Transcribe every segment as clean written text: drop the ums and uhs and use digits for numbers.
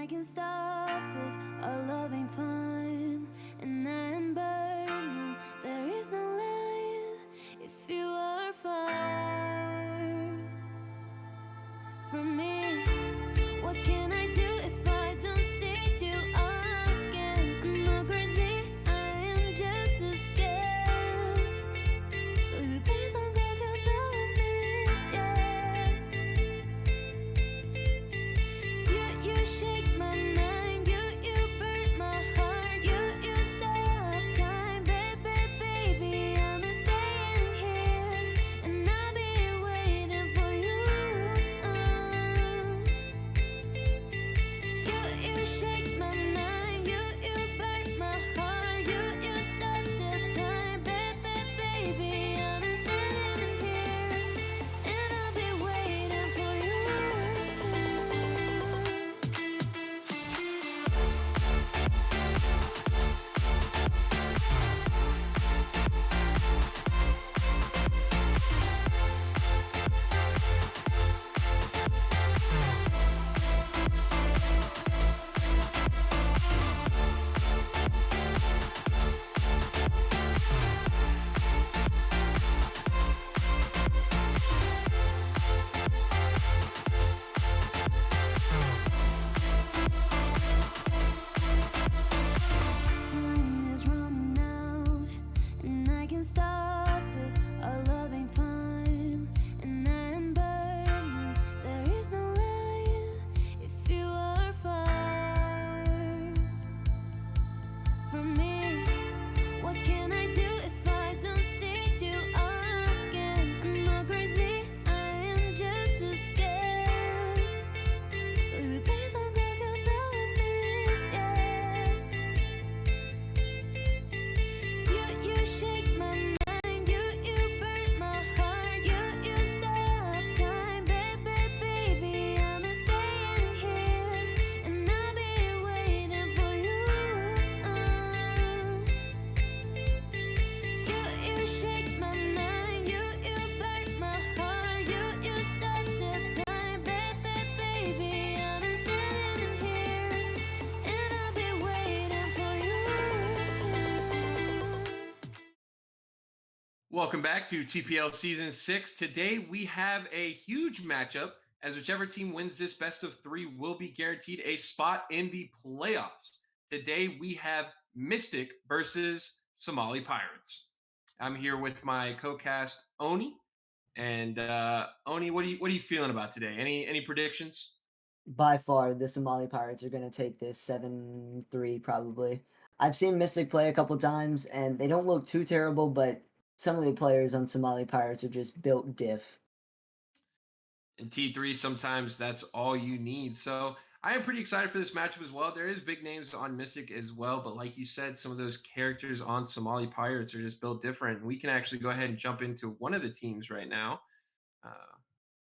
I can stop it, our love ain't fine. And I am burning, there is no light if you are far from me. What can I do if I don't see you again? I'm not crazy, I am just as scared. So you please don't go, 'cause I will miss you. You shake my mind, you burn my heart, you stop time, baby, I'm staying here, and I'll be waiting for you. You shake my mind, you burn my heart, you stop the time, baby, I'm standing here, and I'll be waiting for you. Time is running out, and I can stop it. Our love ain't fine, and I am burning. There is no light if you are far from me. What can I do if I don't see you again? I'm not crazy, I am just as scared. So you please don't go, 'cause I will miss you shake my mind, you burn my heart, you stop time, baby, I'm staying here, and I'll be waiting for you. You shake my mind, you burn my heart, you stop the time, baby, I'm standing here, and I'll be waiting for you. Welcome back to TPL Season 6. Today we have a huge matchup as whichever team wins this best of three will be guaranteed a spot in the playoffs. Today we have Mystic versus Somali Pirates. I'm here with my co-cast Oni. And Oni, what are you feeling about today? Any predictions? By far, the Somali Pirates are going to take this 7-3 probably. I've seen Mystic play a couple times, and they don't look too terrible, but some of the players on Somali Pirates are just built diff. In T3, sometimes that's all you need. So I am pretty excited for this matchup as well. There is big names on Mystic as well, but like you said, some of those characters on Somali Pirates are just built different. We can actually go ahead and jump into one of the teams right now. Uh,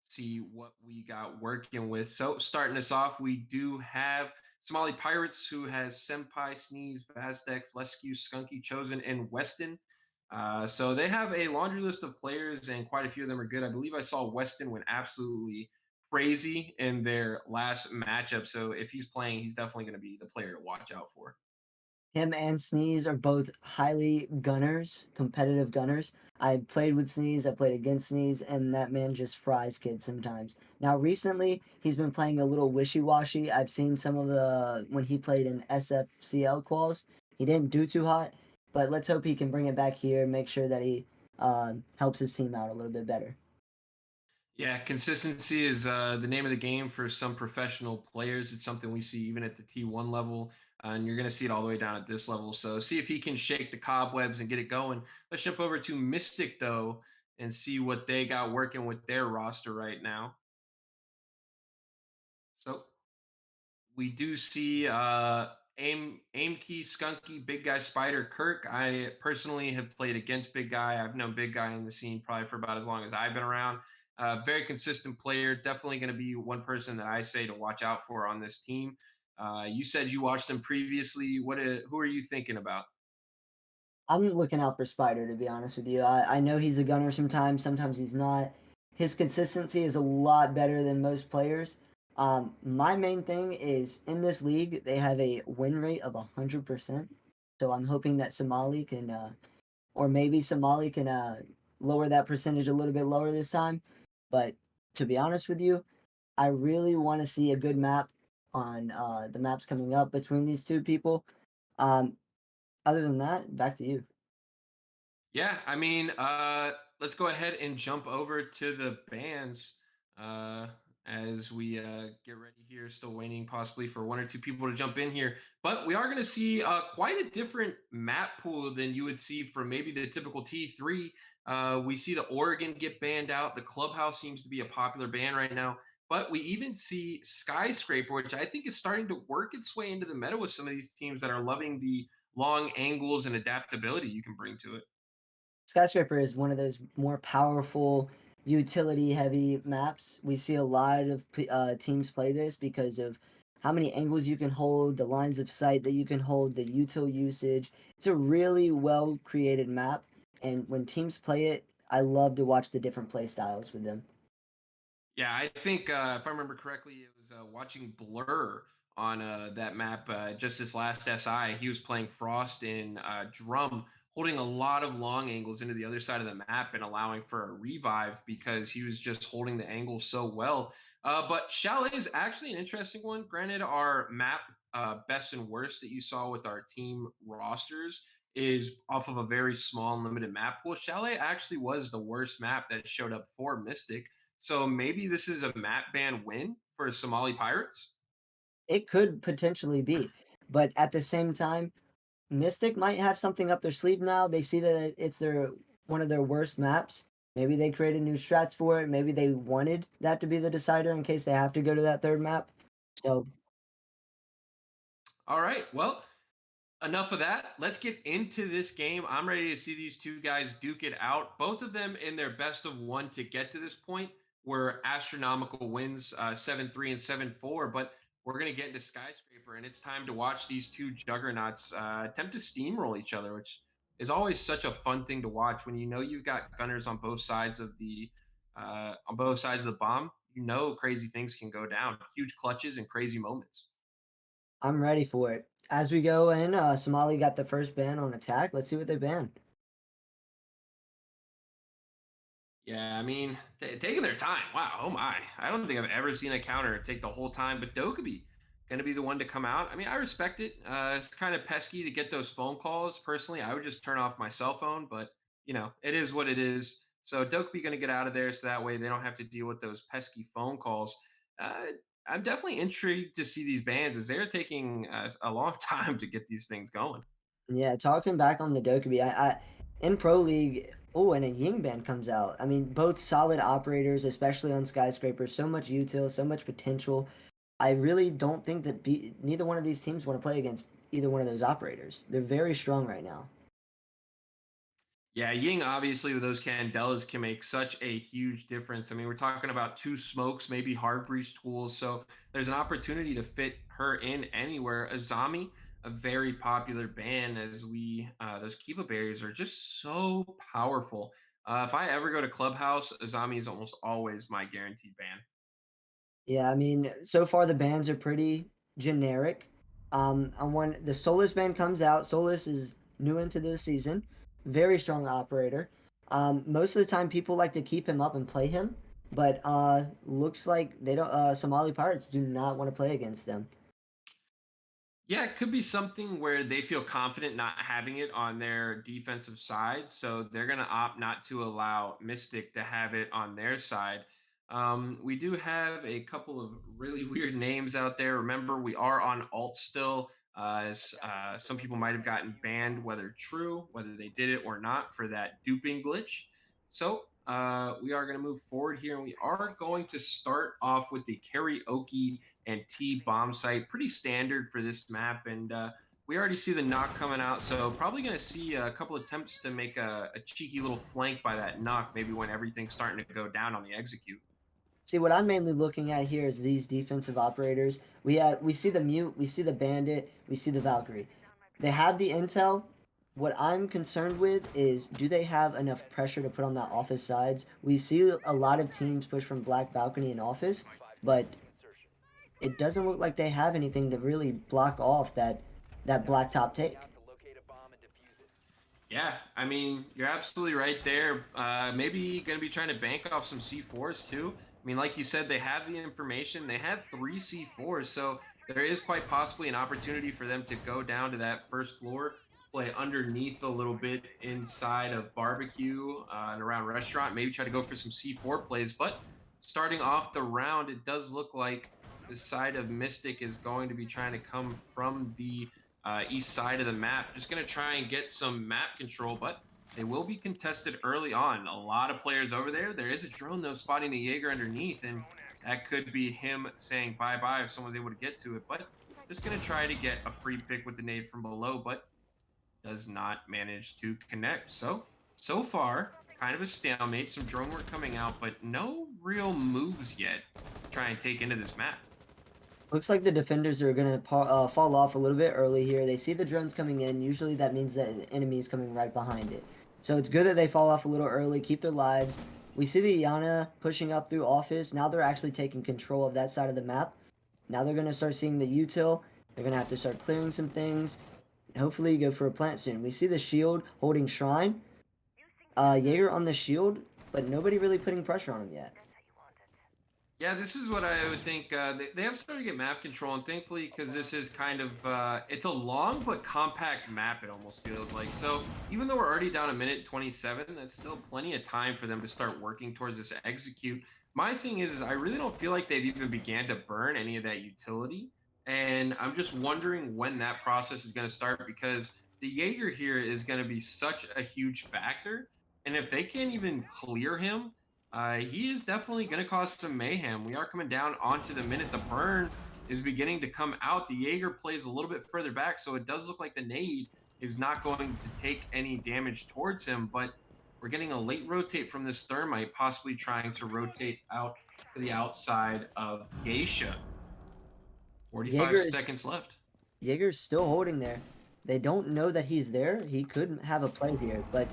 See what we got working with. So starting us off, we do have Somali Pirates, who has Senpai, Sneeze, Vazdex, Lescu, Skunky, Chosen, and Weston. So they have a laundry list of players, and quite a few of them are good. I believe I saw Weston went absolutely crazy in their last matchup. So if he's playing, he's definitely going to be the player to watch out for. Him and Sneeze are both highly gunners, competitive gunners. I played with Sneeze, I played against Sneeze, and that man just fries kids sometimes. Now, recently, he's been playing a little wishy-washy. I've seen some of when he played in SFCL quals, he didn't do too hot, but let's hope he can bring it back here and make sure that he helps his team out a little bit better. Yeah, consistency is the name of the game for some professional players. It's something we see even at the T1 level, and you're going to see it all the way down at this level. So, see if he can shake the cobwebs and get it going. Let's jump over to Mystic, though, and see what they got working with their roster right now. So, we do see Aim Key, Skunky, Big Guy, Spider, Kirk. I personally have played against Big Guy. I've known Big Guy in the scene probably for about as long as I've been around. Very consistent player. Definitely going to be one person that I say to watch out for on this team. You said you watched him previously. Who are you thinking about? I'm looking out for Spider, to be honest with you. I know he's a gunner sometimes he's not. His consistency is a lot better than most players. My main thing is in this league they have a win rate of 100%. So I'm hoping that Somali can, or maybe Somali can lower that percentage a little bit lower this time. But to be honest with you, I really want to see a good map on the maps coming up between these two people. Um, Other than that, back to you. Yeah, I mean, let's go ahead and jump over to the bands uh, as we get ready here. Still waiting possibly for one or two people to jump in here. But we are going to see quite a different map pool than you would see from maybe the typical T3. We see the Oregon get banned out. The Clubhouse seems to be a popular band right now. But we even see Skyscraper, which I think is starting to work its way into the meta with some of these teams that are loving the long angles and adaptability you can bring to it. Skyscraper is one of those more powerful, utility heavy maps. We see a lot of teams play this because of how many angles you can hold, the lines of sight that you can hold, the util usage. It's a really well created map, and when teams play it, I love to watch the different play styles with them. Yeah, I think if I remember correctly, it was watching Blur on that map just this last SI. He was playing Frost in Drum, holding a lot of long angles into the other side of the map and allowing for a revive because he was just holding the angle so well. But Chalet is actually an interesting one. Granted, our map best and worst that you saw with our team rosters is off of a very small and limited map pool. Chalet actually was the worst map that showed up for Mystic, so maybe this is a map ban win for Somali Pirates. It could potentially be, but at the same time, Mystic might have something up their sleeve now. They see that it's their one of their worst maps. Maybe they created new strats for it. Maybe they wanted that to be the decider in case they have to go to that third map. So All right. Well, enough of that. Let's get into this game. I'm ready to see these two guys duke it out. Both of them in their best of one to get to this point were astronomical wins, 7-3 and 7-4. But we're going to get into Skyscraper, and it's time to watch these two juggernauts attempt to steamroll each other, which is always such a fun thing to watch when you know you've got gunners on both sides of the bomb. You know crazy things can go down, huge clutches and crazy moments. I'm ready for it. As we go in, Somali got the first ban on attack. Let's see what they ban. Yeah, I mean, taking their time. Wow, oh my. I don't think I've ever seen a counter take the whole time, but Dokkaebi going to be the one to come out. I mean, I respect it. It's kind of pesky to get those phone calls. Personally, I would just turn off my cell phone, but it is what it is. So Dokkaebi going to get out of there so that way they don't have to deal with those pesky phone calls. Uh, I'm definitely intrigued to see these bans as they're taking a long time to get these things going. Yeah, talking back on the Dokkaebi, I in Pro League, oh, and a Ying band comes out. I mean, both solid operators, especially on Skyscraper. So much util, so much potential. I really don't think that neither one of these teams want to play against either one of those operators. They're very strong right now. Yeah, Ying obviously with those Candelas can make such a huge difference. I mean, we're talking about two smokes, maybe hard breach tools. So there's an opportunity to fit her in anywhere. Azami, a very popular band as we those Kiba barriers are just so powerful. If I ever go to Clubhouse, Azami is almost always my guaranteed ban. Yeah, I mean, so far the bands are pretty generic. And when the Solus band comes out, Solus is new into this season, very strong operator. Most of the time, people like to keep him up and play him, but looks like they don't. Somali Pirates do not want to play against them. Yeah, it could be something where they feel confident not having it on their defensive side. So they're going to opt not to allow Mystic to have it on their side. We do have a couple of really weird names out there. Remember, we are on alt still. Some people might have gotten banned, whether true, whether they did it or not, for that duping glitch. So we are going to move forward here, and we are going to start off with the karaoke and T bomb site. Pretty standard for this map. And we already see the knock coming out. So probably going to see a couple attempts to make a cheeky little flank by that knock, maybe when everything's starting to go down on the execute. See, what I'm mainly looking at here is these defensive operators. We see the mute, we see the bandit, we see the Valkyrie. They have the intel. What I'm concerned with is do they have enough pressure to put on that office sides? We see a lot of teams push from Black Balcony and office, but it doesn't look like they have anything to really block off that black top take. Yeah, I mean, you're absolutely right there. Maybe going to be trying to bank off some C4s too. I mean, like you said, they have the information. They have three C4s, so there is quite possibly an opportunity for them to go down to that first floor, play underneath a little bit inside of barbecue and around restaurant. Maybe try to go for some C4 plays. But starting off the round, it does look like the side of Mystic is going to be trying to come from the east side of the map. Just going to try and get some map control, but they will be contested early on. A lot of players over there. There is a drone, though, spotting the Jaeger underneath, and that could be him saying bye-bye if someone's able to get to it. But just going to try to get a free pick with the nade from below, but does not manage to connect. So far, kind of a stalemate. Some drone work coming out, but no real moves yet to try and take into this map. Looks like the defenders are going to fall off a little bit early here. They see the drones coming in. Usually that means that the enemy is coming right behind it. So it's good that they fall off a little early, keep their lives. We see the Iana pushing up through office. Now they're actually taking control of that side of the map. Now they're going to start seeing the util. They're going to have to start clearing some things. Hopefully go for a plant soon. We see the shield holding Shrine. Jaeger on the shield, but nobody really putting pressure on him yet. Yeah, this is what I would think. They have started to get map control, and thankfully, because this is kind of it's a long but compact map. It almost feels like. So even though we're already down a minute 27, that's still plenty of time for them to start working towards this execute. My thing is I really don't feel like they've even began to burn any of that utility, and I'm just wondering when that process is going to start because the Jaeger here is going to be such a huge factor, and if they can't even clear him he is definitely going to cause some mayhem. We are coming down onto the minute. The burn is beginning to come out. The Jaeger plays a little bit further back, so it does look like the nade is not going to take any damage towards him, but we're getting a late rotate from this thermite, possibly trying to rotate out to the outside of Geisha. 45 Jaeger is seconds left. Jaeger's still holding there. They don't know that he's there. He could have a play here, but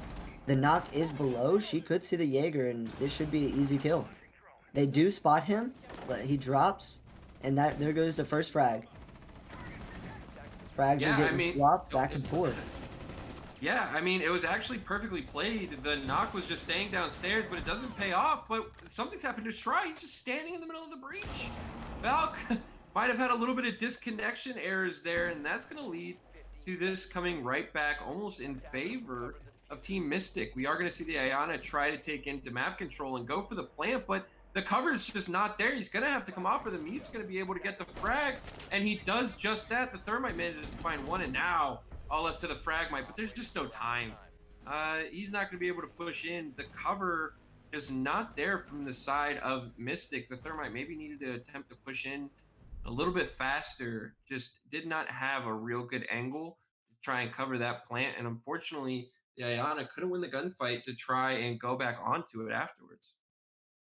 the knock is below. She could see the Jaeger, and this should be an easy kill. They do spot him, but he drops, and there goes the first frag. Frags are getting swapped back and forth. Yeah, I mean, it was actually perfectly played. The knock was just staying downstairs, but it doesn't pay off. But something's happened to Shry. He's just standing in the middle of the breach. Valk might have had a little bit of disconnection errors there, and that's going to lead to this coming right back almost in favor of Team Mystic. We are going to see the Iana try to take into map control and go for the plant, but the cover is just not there. He's going to have to come off for them. He's going to be able to get the frag, and he does just that. The Thermite manages to find one, and now all left to the Fragmite, but there's just no time. He's not going to be able to push in. The cover is not there from the side of Mystic. The Thermite maybe needed to attempt to push in a little bit faster, just did not have a real good angle to try and cover that plant. And unfortunately, the Iana couldn't win the gunfight to try and go back onto it afterwards.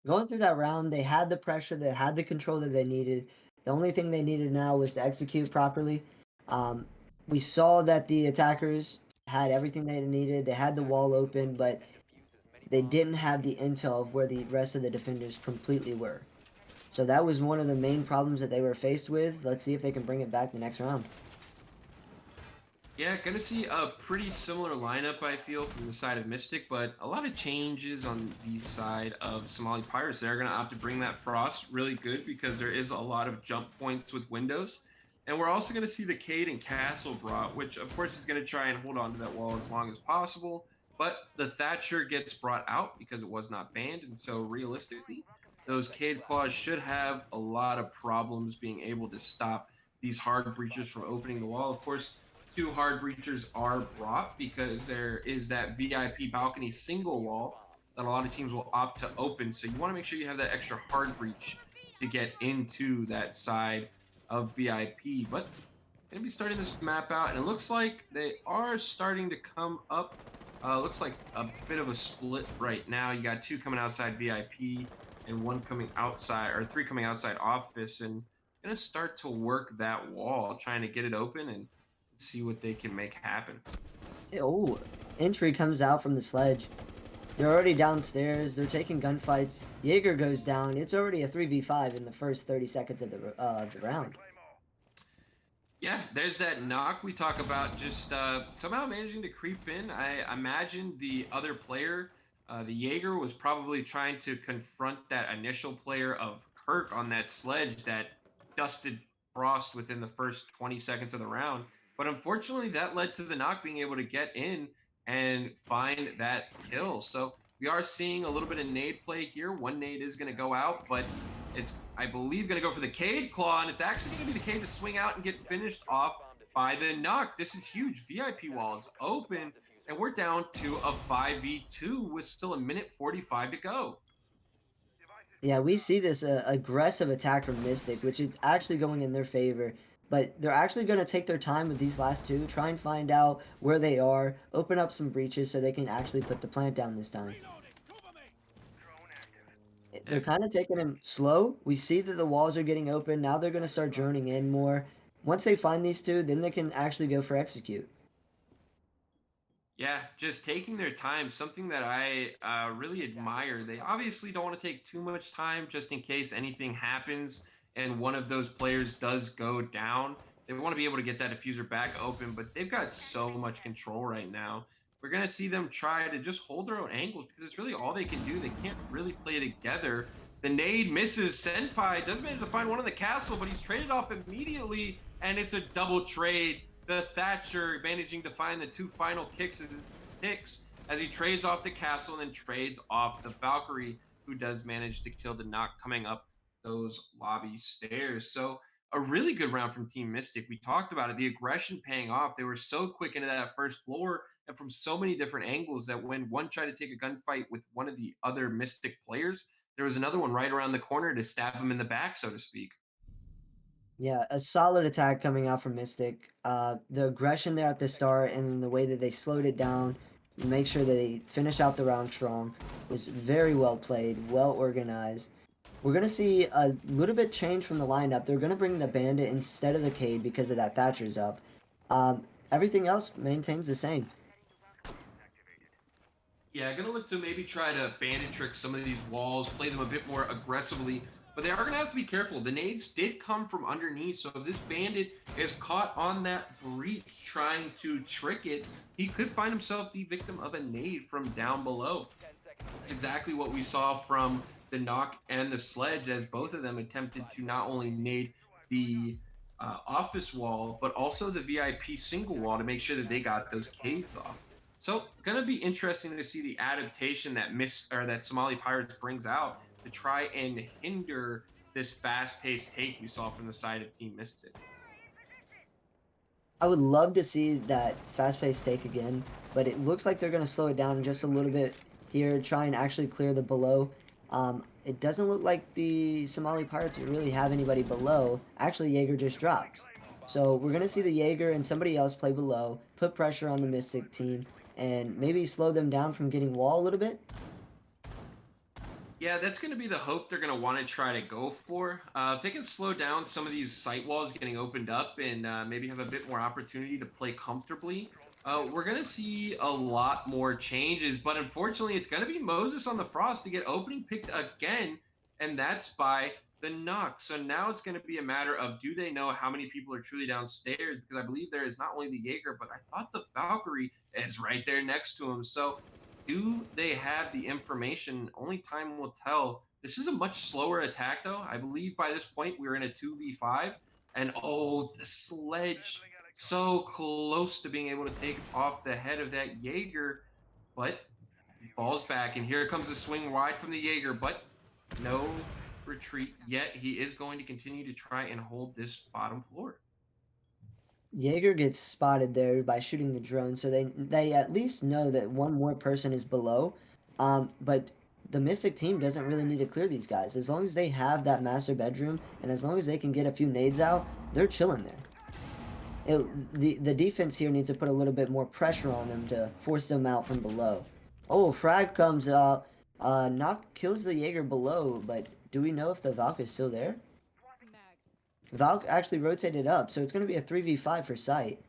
Going through that round, they had the pressure, they had the control that they needed. The only thing they needed now was to execute properly. Um, we saw that the attackers had everything they needed. They had the wall open, but they didn't have the intel of where the rest of the defenders completely were. So that was one of the main problems that they were faced with. Let's see if they can bring it back the next round. Yeah, gonna see a pretty similar lineup, I feel, from the side of Mystic, but a lot of changes on the side of Somali Pirates. They're gonna opt to bring that Frost really good because there is a lot of jump points with windows. And we're also gonna see the Cade and Castle brought, which of course is gonna try and hold on to that wall as long as possible. But the Thatcher gets brought out because it was not banned, and so realistically, those Cade Claws should have a lot of problems being able to stop these hard breachers from opening the wall. Of course, two hard breachers are brought because there is that VIP balcony single wall that a lot of teams will opt to open. So you want to make sure you have that extra hard breach to get into that side of VIP. But going to be starting this map out, and it looks like they are starting to come up. Looks like a bit of a split right now. You got two coming outside VIP and one coming outside, or three coming outside office, and going to start to work that wall, trying to get it open and see what they can make happen. Oh, entry comes out from the sledge. They're already downstairs. They're taking gunfights. Jaeger goes down. It's already a 3v5 in the first 30 seconds of the round. Yeah, there's that knock we talk about, just somehow managing to creep in. I imagine the other player, the Jaeger, was probably trying to confront that initial player of Kirk on that sledge that dusted Frost within the first 20 seconds of the round. But unfortunately, that led to the knock being able to get in and find that kill. So we are seeing a little bit of nade play here. One nade is going to go out, but it's, I believe, going to go for the Cade Claw, and it's actually going to be the Cade to swing out and get finished off by the knock. This is huge. VIP walls open, and we're down to a 5v2 with still a minute 45 to go. Yeah, we see this aggressive attack from Mystic, which is actually going in their favor. But they're actually going to take their time with these last two, try and find out where they are, open up some breaches so they can actually put the plant down this time. They're kind of taking them slow. We see that the walls are getting open. Now they're going to start droning in more. Once they find these two, then they can actually go for execute. Yeah, just taking their time, something that I really admire. They obviously don't want to take too much time just in case anything happens and one of those players does go down. They want to be able to get that diffuser back open, but they've got so much control right now. We're going to see them try to just hold their own angles because it's really all they can do. They can't really play together. The nade misses. Senpai does manage to find one in the castle, but he's traded off immediately, and it's a double trade. The Thatcher managing to find the two final kicks as he trades off the castle and then trades off the Valkyrie, who does manage to kill the knock coming up those lobby stairs. So a really good round from Team Mystic. We talked about it, the aggression paying off. They were so quick into that first floor and from so many different angles that when one tried to take a gunfight with one of the other Mystic players, there was another one right around the corner to stab him in the back, so to speak. Yeah, a solid attack coming out from Mystic. The aggression there at the start and the way that they slowed it down to make sure that they finish out the round strong was very well played, well organized. We're going to see a little bit change from the lineup. They're going to bring the Bandit instead of the Cade because of that Thatcher's up. Everything else maintains the same. Yeah, gonna look to maybe try to bandit trick some of these walls, play them a bit more aggressively, but they are gonna have to be careful. The nades did come from underneath, so if this bandit is caught on that breach trying to trick it, he could find himself the victim of a nade from down below. It's exactly what we saw from the knock and the sledge, as both of them attempted to not only nade the office wall, but also the VIP single wall to make sure that they got those Ks off. So, gonna be interesting to see the adaptation that that Somali Pirates brings out to try and hinder this fast-paced take we saw from the side of Team Mystic. I would love to see that fast-paced take again, but it looks like they're going to slow it down just a little bit here, try and actually clear the below. It doesn't look like the Somali Pirates really have anybody below. Actually, Jaeger just drops. So we're going to see the Jaeger and somebody else play below, put pressure on the Mystic team, and maybe slow them down from getting wall a little bit. Yeah, that's going to be the hope they're going to want to try to go for. If they can slow down some of these site walls getting opened up and maybe have a bit more opportunity to play comfortably, we're going to see a lot more changes. But unfortunately, it's going to be Moses on the Frost to get opening picked again, and that's by the knock. So now it's going to be a matter of, do they know how many people are truly downstairs? Because I believe there is not only the Jaeger, but I thought the Valkyrie is right there next to him. So do they have the information? Only time will tell. This is a much slower attack, though. I believe by this point we were in a 2v5. And oh, the sledge. So close to being able to take off the head of that Jaeger. But he falls back. And here comes the swing wide from the Jaeger. But no retreat yet. He is going to continue to try and hold this bottom floor. Jaeger gets spotted there by shooting the drone, so they at least know that one more person is below. But the Mystic team doesn't really need to clear these guys. As long as they have that master bedroom, and as long as they can get a few nades out, they're chilling there. The defense here needs to put a little bit more pressure on them to force them out from below. Oh, frag comes out. Knock kills the Jaeger below, but do we know if the Valk is still there? Valk actually rotated up, so it's going to be a 3v5 for sight.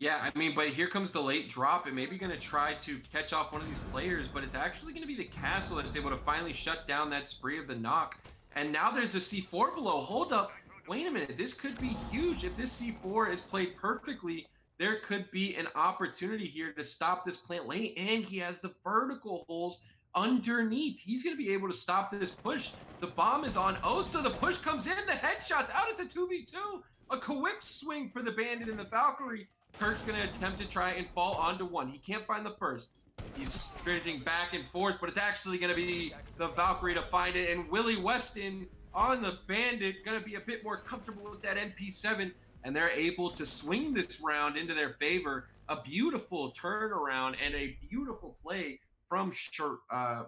Yeah, I mean, but here comes the late drop, and maybe going to try to catch off one of these players, but it's actually going to be the castle that's able to finally shut down that spree of the knock. And now there's a C4 below. Hold up. Wait a minute. This could be huge. If this C4 is played perfectly, there could be an opportunity here to stop this plant late. And he has the vertical holes underneath. He's going to be able to stop this push. The bomb is on Osa. The push comes in. The headshot's out. It's a 2v2. A quick swing for the Bandit and the Valkyrie. Kirk's going to attempt to try and fall onto one. He can't find the first. He's straightening back and forth, but it's actually going to be the Valkyrie to find it. And Willie Weston on the Bandit, going to be a bit more comfortable with that MP7. And they're able to swing this round into their favor. A beautiful turnaround and a beautiful play from Shirai,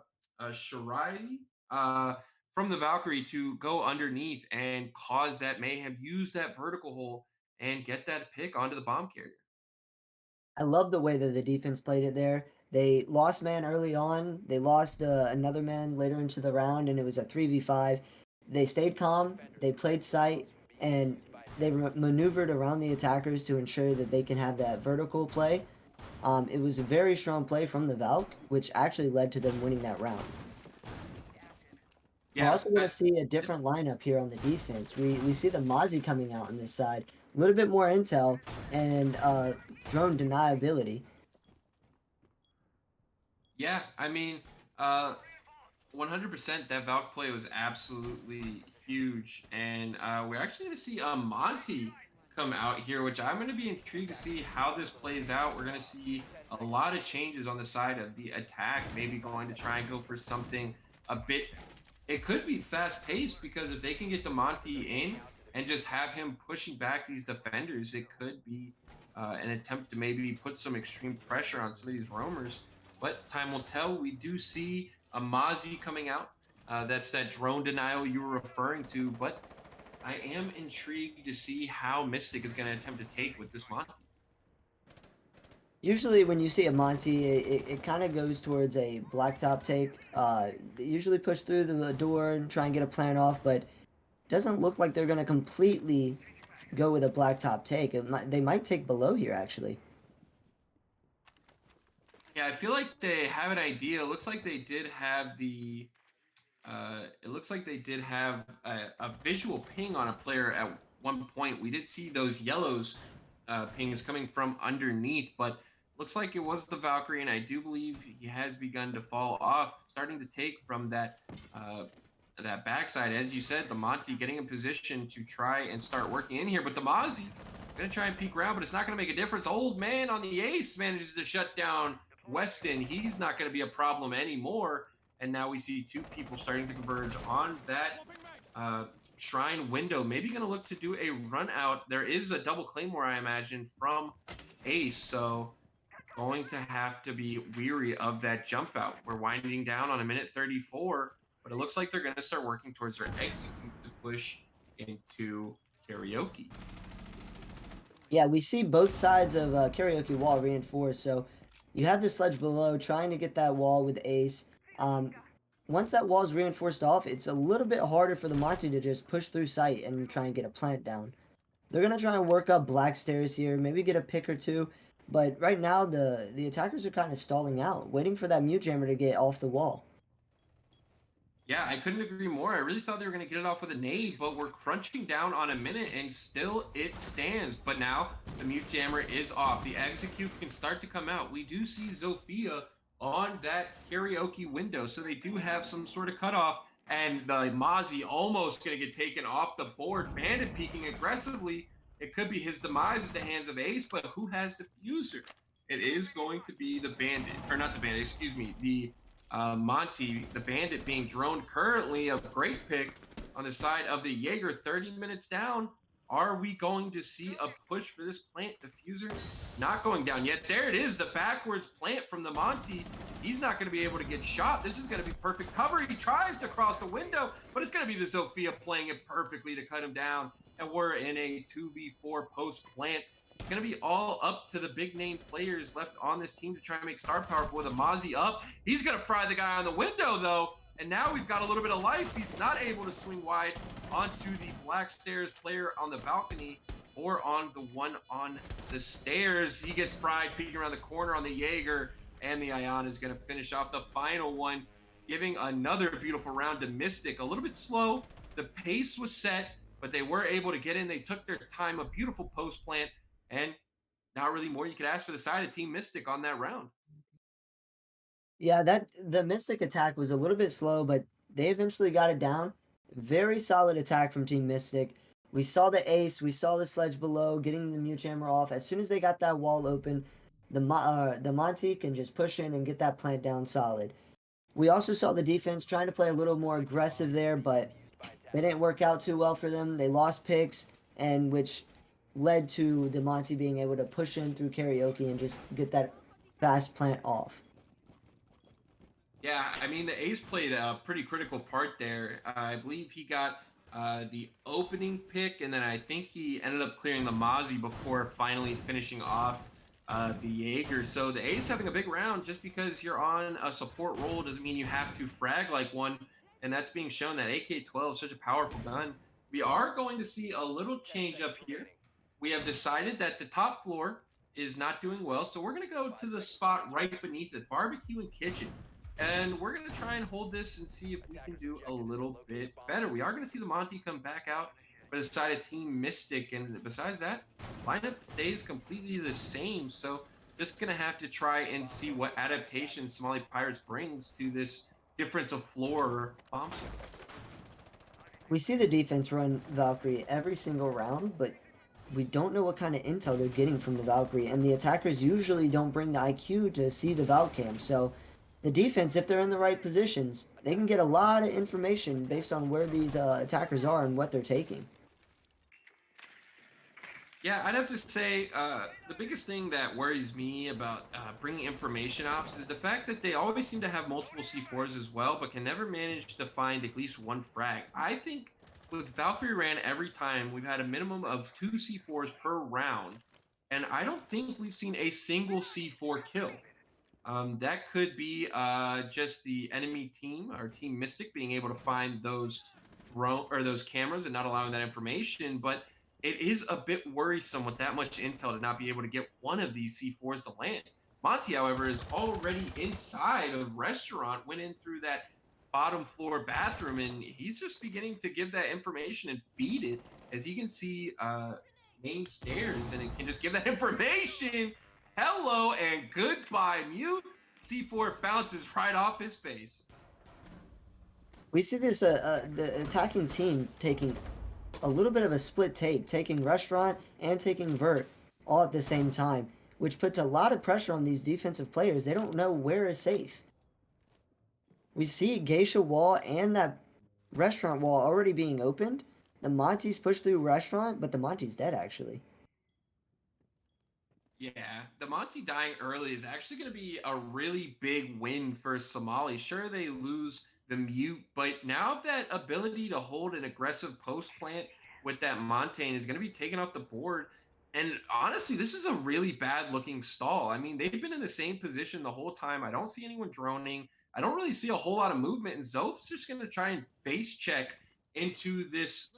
from the Valkyrie to go underneath and cause that mayhem, use that vertical hole and get that pick onto the bomb carrier. I love the way that the defense played it there. They lost man early on. They lost another man later into the round, and it was a 3v5. They stayed calm. They played sight, and they maneuvered around the attackers to ensure that they can have that vertical play. It was a very strong play from the Valk, which actually led to them winning that round. We're Yeah, also going to see a different lineup here on the defense. We see the Mozzie coming out on this side, a little bit more intel and drone deniability. yeah. I mean, uh, 100% that Valk play was absolutely huge, and we're actually going to see a Monty come out here, which I'm going to be intrigued to see how this plays out. We're going to see a lot of changes on the side of the attack, maybe going to try and go for something a bit. It could be fast paced because if they can get the Monty in and just have him pushing back these defenders, it could be an attempt to maybe put some extreme pressure on some of these roamers. But time will tell. We do see a Mozzie coming out. That's that drone denial you were referring to. But I am intrigued to see how Mystic is going to attempt to take with this Monty. Usually, when you see a Monty, it kind of goes towards a blacktop take. They usually push through the door and try and get a plant off, but doesn't look like they're going to completely go with a blacktop take. They might take below here, actually. Yeah, I feel like they have an idea. It looks like they did have a visual ping on a player at one point. We did see those yellows pings coming from underneath, but looks like it was the Valkyrie, and I do believe he has begun to fall off, starting to take from uh, that backside. As you said, the Monty getting in position to try and start working in here, but the Mozzie gonna try and peek around, but it's not gonna make a difference. Old man on the ace manages to shut down Weston. He's not gonna be a problem anymore. And now we see two people starting to converge on that uh, shrine window. Maybe going to look to do a run out. There is a double claymore, I imagine, from Ace. So going to have to be weary of that jump out. We're winding down on a minute 34, but it looks like they're going to start working towards their execute to push into karaoke. Yeah, we see both sides of karaoke wall reinforced. So you have the sledge below trying to get that wall with Ace. Um, Once that wall is reinforced off, it's a little bit harder for the Monty to just push through sight and try and get a plant down. They're gonna try and work up black stairs here, maybe get a pick or two. But right now the attackers are kind of stalling out, waiting for that mute jammer to get off the wall. Yeah, I couldn't agree more. I really thought they were going to get it off with a nade, but we're crunching down on a minute and still it stands. But now the mute jammer is off. The execute can start to come out. We do see Zofia on that karaoke window, so they do have some sort of cutoff. And the Mozzie almost going to get taken off the board. Bandit peeking aggressively. It could be his demise at the hands of Ace, but who has the fuser? It is going to be the Bandit, or not the Bandit, excuse me, the Monty, the Bandit being droned currently. A great pick on the side of the Jaeger. 30 minutes down. Are we going to see a push for this plant diffuser? Not going down yet. There it is, the backwards plant from the Monty. He's not going to be able to get shot. This is going to be perfect cover. He tries to cross the window, but it's going to be the Zofia playing it perfectly to cut him down. And we're in a 2v4 post plant. It's going to be all up to the big name players left on this team to try and make star power. With a Mozzie up, he's going to fry the guy on the window though. And now we've got a little bit of life. He's not able to swing wide onto the Black Stairs player on the balcony. or on the one on the stairs. He gets fried, peeking around the corner on the Jaeger, and the Ion is going to finish off the final one, giving another beautiful round to Mystic. A little bit slow. The pace was set, but they were able to get in. They took their time, a beautiful post plant, and not really more you could ask for the side of Team Mystic on that round. Yeah, that the Mystic attack was a little bit slow, but they eventually got it down. Very solid attack from Team Mystic. We saw the ace, we saw the sledge below, getting the mute jammer off. As soon as they got that wall open, the Monty can just push in and get that plant down solid. We also saw the defense trying to play a little more aggressive there, but they didn't work out too well for them. They lost picks, and which led to the Monty being able to push in through karaoke and just get that fast plant off. Yeah, I mean, the ace played a pretty critical part there. I believe he got the opening pick, and then I think he ended up clearing the Mozzie before finally finishing off the Jaeger. So the ace having a big round just because you're on a support role doesn't mean you have to frag like one, and that's being shown that AK-12 is such a powerful gun. We are going to see a little change up here. We have decided that the top floor is not doing well, so we're going to go to the spot right beneath it, barbecue and kitchen. And we're going to try and hold this and see if we can do a little bit better. We are going to see the Monty come back out for the side of Team Mystic. And besides that, lineup stays completely the same. So just going to have to try and see what adaptation Somali Pirates brings to this difference of floor bomb set. We see the defense run Valkyrie every single round, but we don't know what kind of intel they're getting from the Valkyrie, and the attackers usually don't bring the IQ to see the Valcam. So the defense, if they're in the right positions, they can get a lot of information based on where these attackers are and what they're taking. Yeah, I'd have to say the biggest thing that worries me about bringing information ops is the fact that they always seem to have multiple C4s as well, but can never manage to find at least one frag. I think with Valkyrie Ran every time, we've had a minimum of two C4s per round, and I don't think we've seen a single C4 kill. That could be just the enemy team or Team Mystic being able to find those drone or those cameras and not allowing that information. But it is a bit worrisome with that much intel to not be able to get one of these C4s to land. Monty, however, is already inside of restaurant, went in through that bottom floor bathroom, and he's just beginning to give that information and feed it as you can see main stairs, and it can just give that information. Hello and goodbye, mute. C4 bounces right off his face. We see this the attacking team taking a little bit of a split take, taking restaurant and taking vert all at the same time, which puts a lot of pressure on these defensive players. They don't know where is safe. We see Geisha wall and that restaurant wall already being opened. The Monty's pushed through restaurant, but the Monty's dead actually. Yeah, the Monty dying early is actually going to be a really big win for Somali. Sure, they lose the mute, but now that ability to hold an aggressive post plant with that Montaigne is going to be taken off the board. And honestly, this is a really bad looking stall. I mean, they've been in the same position the whole time. I don't see anyone droning. I don't really see a whole lot of movement. And Zoph's just going to try and base check into this,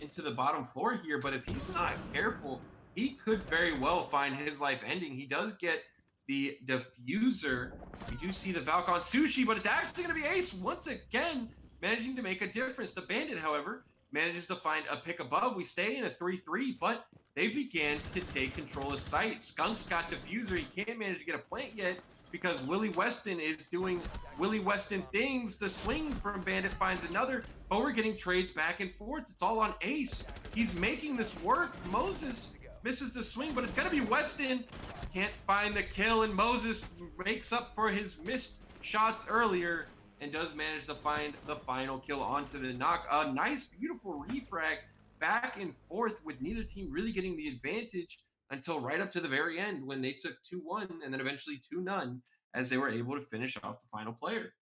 into the bottom floor here. But if he's not careful, he could very well find his life ending. He does get the diffuser. We do see the Valcon Sushi, but it's actually going to be Ace once again, managing to make a difference. The Bandit, however, manages to find a pick above. We stay in a 3-3, but they began to take control of site. Skunk's got diffuser. He can't manage to get a plant yet because Willie Weston is doing Willie Weston things. The swing from Bandit finds another, but we're getting trades back and forth. It's all on Ace. He's making this work. Moses misses the swing, but it's going to be Weston. Can't find the kill, and Moses makes up for his missed shots earlier and does manage to find the final kill onto the knock. A nice, beautiful refrag back and forth with neither team really getting the advantage until right up to the very end when they took 2-1 and then eventually 2-0 as they were able to finish off the final player.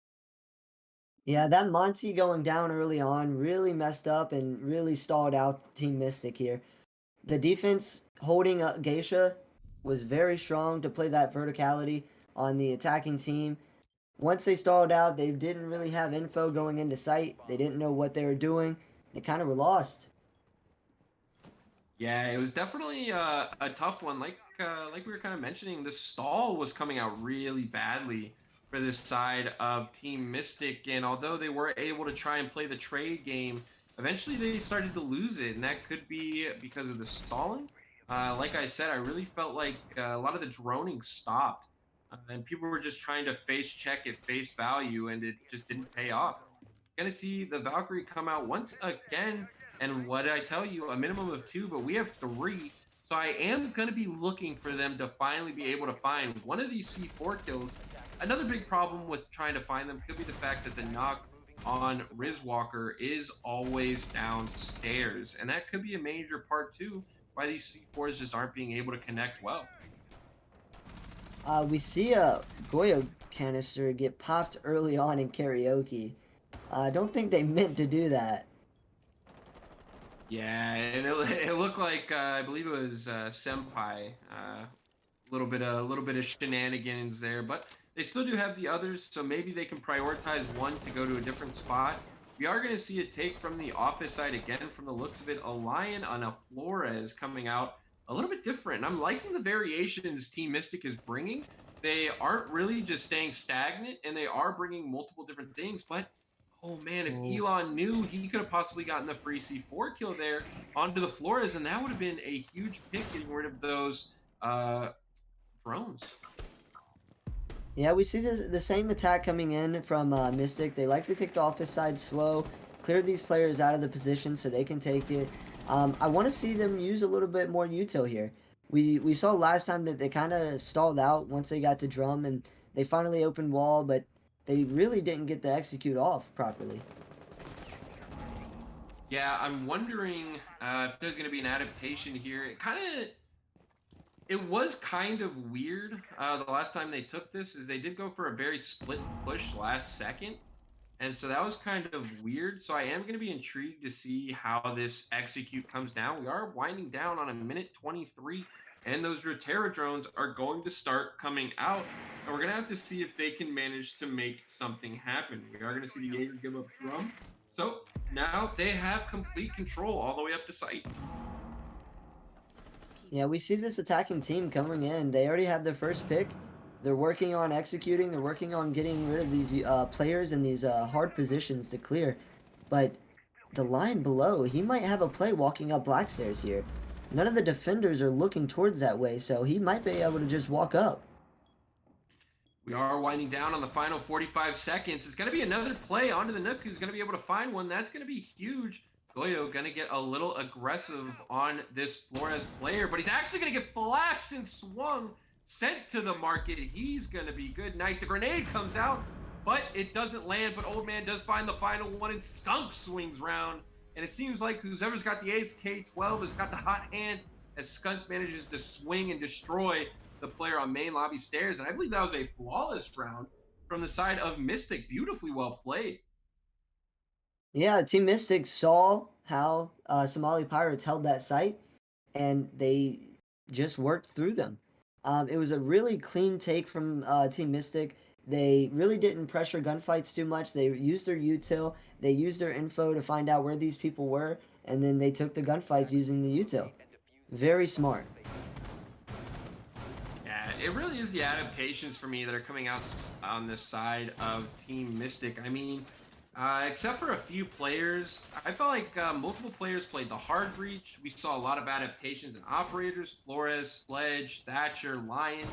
Yeah, that Monty going down early on really messed up and really stalled out Team Mystic here. The defense holding up Geisha was very strong to play that verticality on the attacking team. Once they stalled out, they didn't really have info going into sight. They didn't know what they were doing. They kind of were lost. Yeah, it was definitely a tough one. Like we were kind of mentioning, the stall was coming out really badly for this side of Team Mystic, and although they were able to try and play the trade game, eventually they started to lose it, and that could be because of the stalling. Like I said, I really felt like a lot of the droning stopped, and people were just trying to face check at face value, and it just didn't pay off. Gonna see the Valkyrie come out once again, and what did I tell you? A minimum of two, but we have three. So I am going to be looking for them to finally be able to find one of these C4 kills. Another big problem with trying to find them could be the fact that the knock on Rizwalker is always downstairs. And that could be a major part too, why these C4s just aren't being able to connect well. We see a Goyo canister get popped early on in karaoke. I don't think they meant to do that. Yeah, and it looked like I believe it was Senpai. A little bit of shenanigans there, but they still do have the others, so maybe they can prioritize one to go to a different spot. We are going to see a take from the office side again. From the looks of it, a lion on a Flores coming out a little bit different. I'm liking the variations Team Mystic is bringing. They aren't really just staying stagnant, and they are bringing multiple different things. But oh man, if Oh. Elon knew, he could have possibly gotten the free C4 kill there onto the Flores, and that would have been a huge pick, getting rid of those drones. Yeah, we see the same attack coming in from Mystic. They like to take the office side slow, clear these players out of the position so they can take it. I want to see them use a little bit more util here. We saw last time that they kind of stalled out once they got to drum and they finally opened wall, but they really didn't get the execute off properly. Yeah, I'm wondering if there's going to be an adaptation here. It was kind of weird. The last time they took this is they did go for a very split push last second, and so that was kind of weird. So I am going to be intrigued to see how this execute comes down. We are winding down on a minute 23, and those Rotera drones are going to start coming out, and we're going to have to see if they can manage to make something happen. We are going to see the Jaeger give up drum. So now they have complete control all the way up to site. Yeah, we see this attacking team coming in. They already have their first pick. They're working on executing. They're working on getting rid of these players in these hard positions to clear. But the line below, he might have a play walking up black stairs here. None of the defenders are looking towards that way, so he might be able to just walk up. We are winding down on the final 45 seconds. It's going to be another play onto the Nook who's going to be able to find one. That's going to be huge. Goyo going to get a little aggressive on this Flores player, but he's actually going to get flashed and swung, sent to the market. He's going to be good night. The grenade comes out, but it doesn't land. But Old Man does find the final one, and Skunk swings round. And it seems like whoever's got the ace K12 has got the hot hand as Skunk manages to swing and destroy the player on main lobby stairs. And I believe that was a flawless round from the side of Mystic. Beautifully well played. Yeah, Team Mystic saw how Somali Pirates held that site, and they just worked through them. It was a really clean take from Team Mystic. They really didn't pressure gunfights too much. They used their util, they used their info to find out where these people were, and then they took the gunfights using the util. Very smart. Yeah, it really is the adaptations for me that are coming out on this side of Team Mystic. I mean, except for a few players, I felt like multiple players played the hard breach. We saw a lot of adaptations and operators: Flores, Sledge, Thatcher, Lion.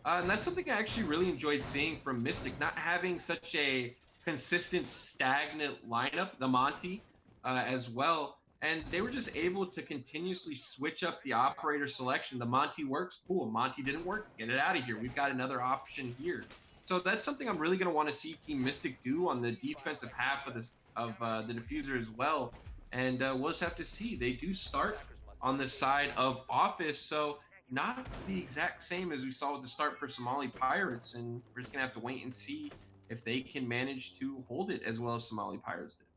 And that's something I actually really enjoyed seeing from Mystic, not having such a consistent, stagnant lineup, the Monty as well. And they were just able to continuously switch up the operator selection. The Monty works, cool. Monty didn't work, get it out of here. We've got another option here. So that's something I'm really going to want to see Team Mystic do on the defensive half of this of the diffuser as well. And we'll just have to see. They do start on the side of Office, so not the exact same as we saw with the start for Somali Pirates. And we're just going to have to wait and see if they can manage to hold it as well as Somali Pirates did.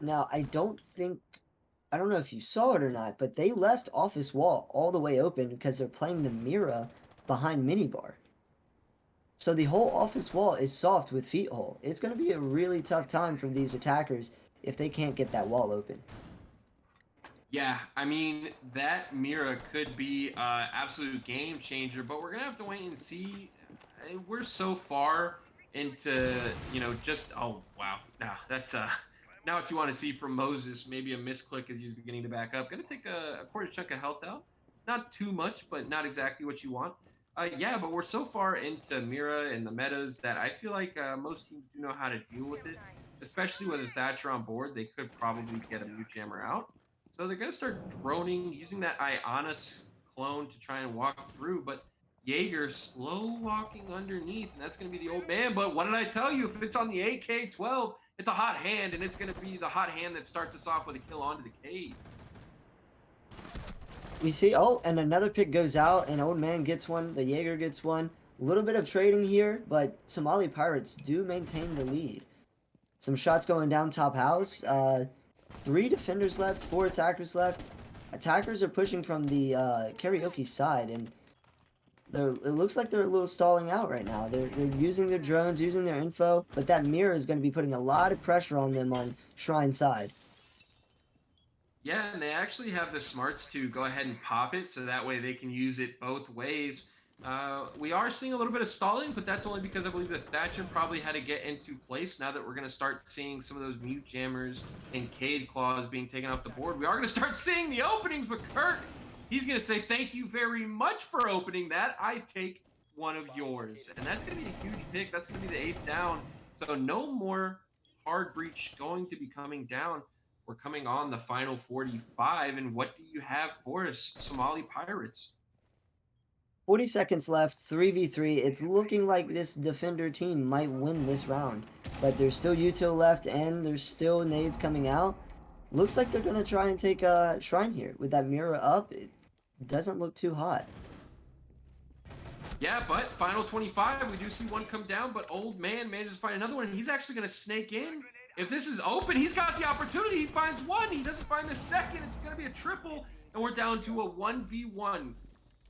Now, I don't know if you saw it or not, but they left Office Wall all the way open because they're playing the Mira behind Minibar. So the whole office wall is soft with feet hole. It's going to be a really tough time for these attackers if they can't get that wall open. Yeah, I mean that Mira could be absolute game changer, but we're gonna have to wait and see. We're so far into just wow, nah, that's now if you want to see from Moses, maybe a misclick as he's beginning to back up. Gonna take a quarter chunk of health out, not too much, but not exactly what you want. Yeah, but we're so far into Mira and the metas that I feel like most teams do know how to deal with it, especially with a Thatcher on board. They could probably get a mute jammer out, so they're going to start droning, using that Ionis clone to try and walk through. But Jaeger slow walking underneath, and that's going to be the old man. But what did I tell you? If it's on the AK-12, it's a hot hand, and it's going to be the hot hand that starts us off with a kill onto the cave. We see, oh, and another pick goes out, and Old Man gets one, the Jaeger gets one. A little bit of trading here, but Somali Pirates do maintain the lead. Some shots going down top house. 3 defenders left, 4 attackers left. Attackers are pushing from the karaoke side, and it looks like they're a little stalling out right now. They're using their drones, using their info, but that mirror is going to be putting a lot of pressure on them on Shrine side. Yeah, and they actually have the smarts to go ahead and pop it, so that way they can use it both ways. We are seeing a little bit of stalling, but that's only because I believe that Thatcher probably had to get into place. Now that we're going to start seeing some of those mute jammers and Cade claws being taken off the board, we are going to start seeing the openings. But Kirk, he's going to say, thank you very much for opening that. I take one of yours. And that's going to be a huge pick. That's going to be the ace down. So no more hard breach going to be coming down. We're coming on the final 45. And what do you have for us, Somali Pirates? 40 seconds left, 3v3. It's looking like this defender team might win this round. But there's still util left, and there's still nades coming out. Looks like they're going to try and take a Shrine here. With that mirror up, it doesn't look too hot. Yeah, but final 25, we do see one come down, but Old Man manages to find another one, and he's actually going to snake in. If this is open, he's got the opportunity. He finds one. He doesn't find the second. It's going to be a triple, and we're down to a 1v1.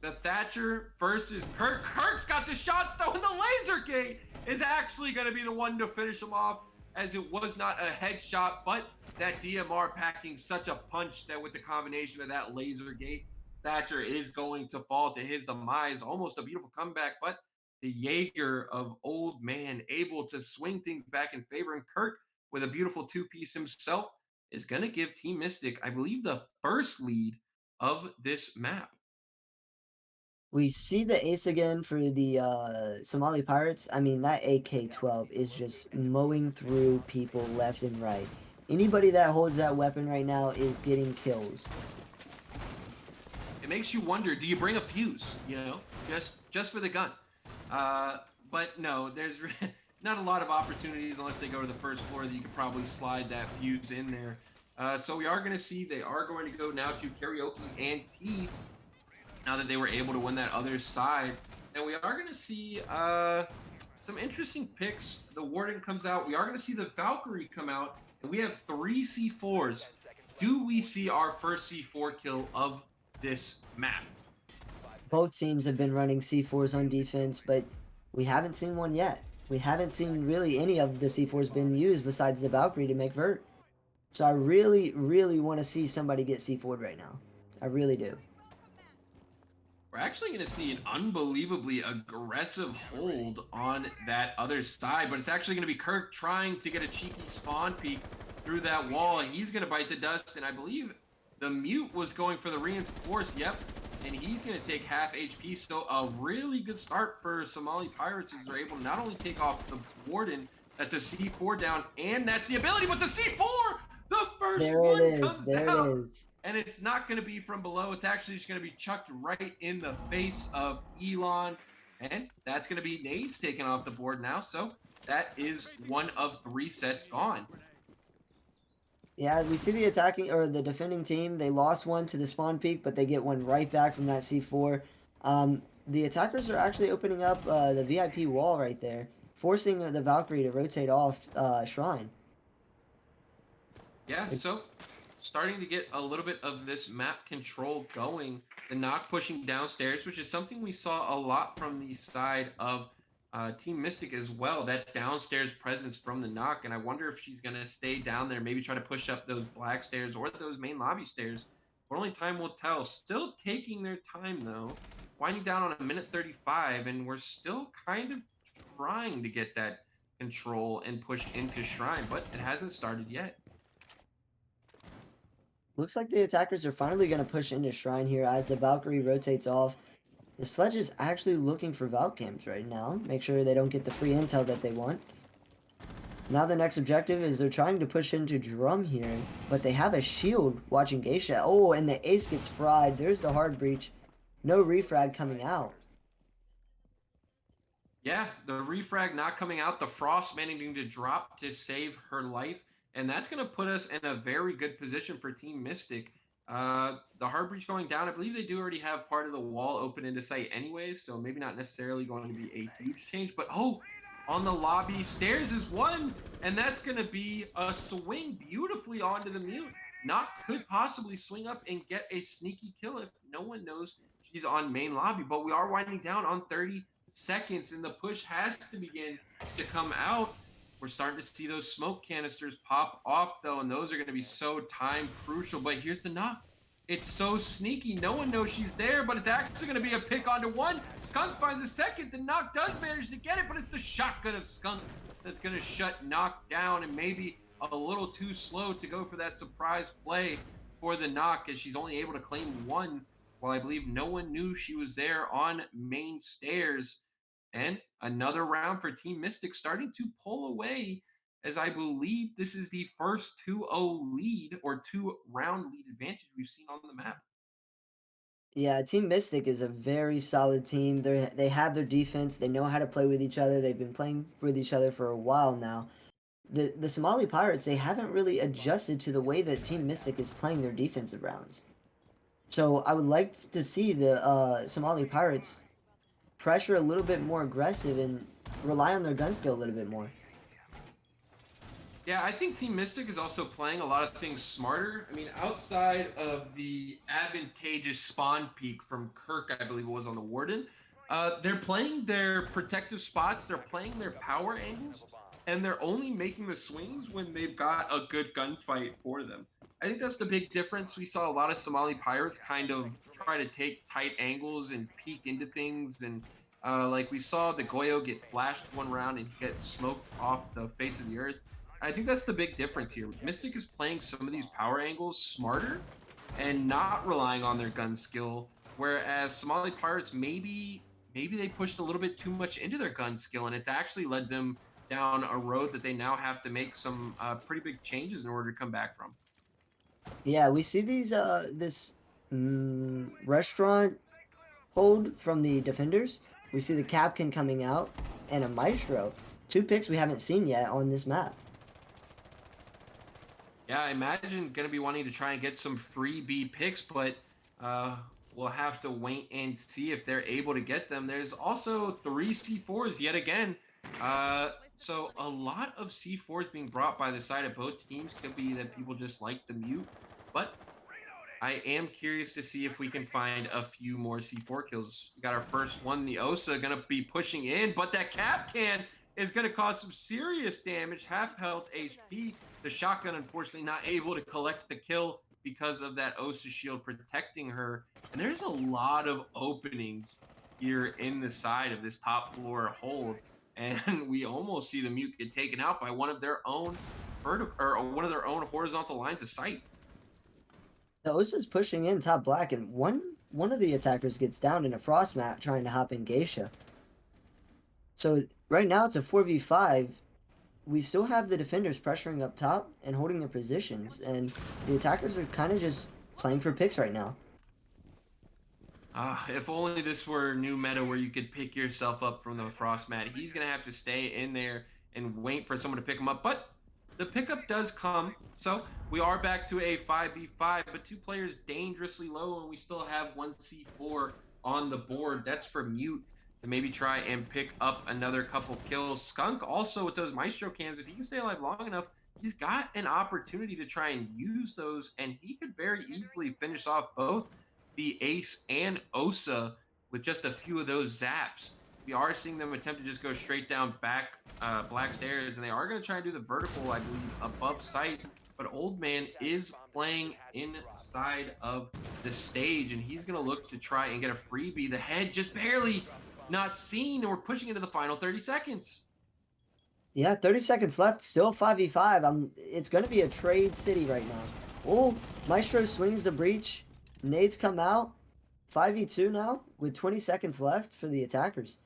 The Thatcher versus Kirk. Kirk's got the shots, though, and the laser gate is actually going to be the one to finish him off, as it was not a headshot, but that DMR packing such a punch that with the combination of that laser gate, Thatcher is going to fall to his demise. Almost a beautiful comeback, but the Jaeger of Old Man able to swing things back in favor. And Kirk, with a beautiful two-piece himself, is going to give Team Mystic, I believe, the first lead of this map. We see the ace again for the Somali Pirates. I mean, that AK-12 is just mowing through people left and right. Anybody that holds that weapon right now is getting kills. It makes you wonder, do you bring a fuse, just for the gun? But no, there's not a lot of opportunities unless they go to the first floor that you could probably slide that fuse in there. So we are going to see they are going to go now to Karaoke and T, now that they were able to win that other side. And we are going to see some interesting picks. The Warden comes out. We are going to see the Valkyrie come out, and we have 3 C4s. Do we see our first C4 kill of this map? Both teams have been running C4s on defense, but we haven't seen one yet. We haven't seen really any of the C4s been used besides the Valkyrie to make Vert. So I really, really want to see somebody get C4'd right now. I really do. We're actually going to see an unbelievably aggressive hold on that other side, but it's actually going to be Kirk trying to get a cheeky spawn peek through that wall. He's going to bite the dust, and I believe the mute was going for the reinforce. Yep, and he's going to take half HP. So a really good start for Somali Pirates as they're able to not only take off the Warden, that's a C4 down, and that's the ability, but the C4, the first There one it is. comes There out. it is. And it's not going to be from below. It's actually just going to be chucked right in the face of Elon. And that's going to be nades taken off the board now. So that is 1 of 3 sets gone. Yeah, we see the attacking or the defending team. They lost one to the spawn peak, but they get one right back from that C4. The attackers are actually opening up the VIP wall right there, forcing the Valkyrie to rotate off Shrine. Yeah, so starting to get a little bit of this map control going. The knock pushing downstairs, which is something we saw a lot from the side of Team Mystic as well. That downstairs presence from the knock, and I wonder if she's going to stay down there, maybe try to push up those black stairs or those main lobby stairs but only time will tell. Still taking their time though, winding down on a minute 35, and we're still kind of trying to get that control and push into Shrine, but it hasn't started yet. Looks like the attackers are finally going to push into Shrine here as the Valkyrie rotates off. The Sledge is actually looking for Valcams right now. Make sure they don't get the free intel that they want. Now the next objective is they're trying to push into Drum here, but they have a shield watching Geisha. Oh, and the Ace gets fried. There's the hard breach. No refrag coming out. Yeah, the refrag not coming out, the Frost managing to drop to save her life, and that's going to put us in a very good position for Team Mystic. The hard breach going down, I believe they do already have part of the wall open into sight anyways, so maybe not necessarily going to be a huge change, but oh, on the lobby, Stairs is one, and that's going to be a swing beautifully onto the mute. Knock could possibly swing up and get a sneaky kill if no one knows she's on main lobby, but we are winding down on 30 seconds, and the push has to begin to come out. We're starting to see those smoke canisters pop off, though, and those are going to be so time crucial. But here's the knock. It's so sneaky. No one knows she's there, but it's actually going to be a pick onto one. Skunk finds a second. The knock does manage to get it, but it's the shotgun of Skunk that's going to shut knock down, and maybe a little too slow to go for that surprise play for the knock, as she's only able to claim one, while I believe no one knew she was there on main stairs. And another round for Team Mystic starting to pull away, as I believe this is the first 2-0 lead or 2-round lead advantage we've seen on the map. Yeah, Team Mystic is a very solid team. They have their defense. They know how to play with each other. They've been playing with each other for a while now. The Somali Pirates, they haven't really adjusted to the way that Team Mystic is playing their defensive rounds. So I would like to see the Somali Pirates pressure a little bit more aggressive and rely on their gun skill a little bit more. Yeah, I think Team Mystic is also playing a lot of things smarter. I mean, outside of the advantageous spawn peak from Kirk, I believe it was on the Warden, they're playing their protective spots, they're playing their power angles, and they're only making the swings when they've got a good gunfight for them. I think that's the big difference. We saw a lot of Somali pirates kind of try to take tight angles and peek into things, and like we saw the Goyo get flashed one round and get smoked off the face of the earth. I think that's the big difference here. Mystic is playing some of these power angles smarter and not relying on their gun skill, whereas Somali Pirates maybe they pushed a little bit too much into their gun skill, and it's actually led them down a road that they now have to make some pretty big changes in order to come back from. Yeah, we see this restaurant hold from the defenders. We see the Capkin coming out and a Maestro. Two picks we haven't seen yet on this map. Yeah, I imagine going to be wanting to try and get some free B picks, but we'll have to wait and see if they're able to get them. There's also 3 C4s yet again. So a lot of C4s being brought by the side of both teams. Could be that people just like the mute, but I am curious to see if we can find a few more C4 kills. We got our first one, the Osa, going to be pushing in, but that cap can is going to cause some serious damage, half health HP. The shotgun, unfortunately, not able to collect the kill because of that Osa shield protecting her. And there's a lot of openings here in the side of this top floor hold. And we almost see the mute get taken out by one of their own vertical or one of their own horizontal lines of sight. The Osa's pushing in top black, and one of the attackers gets down in a frost mat trying to hop in Geisha. So right now it's a 4v5. We still have the defenders pressuring up top and holding their positions, and the attackers are kind of just playing for picks right now. If only this were new meta where you could pick yourself up from the frost mat. He's going to have to stay in there and wait for someone to pick him up. But the pickup does come. So we are back to a 5v5, but two players dangerously low, and we still have 1 C4 on the board. That's for Mute to maybe try and pick up another couple kills. Skunk also with those Maestro cams, if he can stay alive long enough, he's got an opportunity to try and use those, and he could very easily finish off both the Ace and Osa with just a few of those zaps. We are seeing them attempt to just go straight down back black stairs, and they are going to try and do the vertical, I believe, above sight. but Old Man is playing inside of the stage, and he's going to look to try and get a freebie. The head just barely not seen, and we're pushing into the final 30 seconds. Yeah, 30 seconds left. Still 5v5. It's going to be a trade city right now. Oh, Maestro swings the breach. Nades come out. 5v2 now with 20 seconds left for the attackers.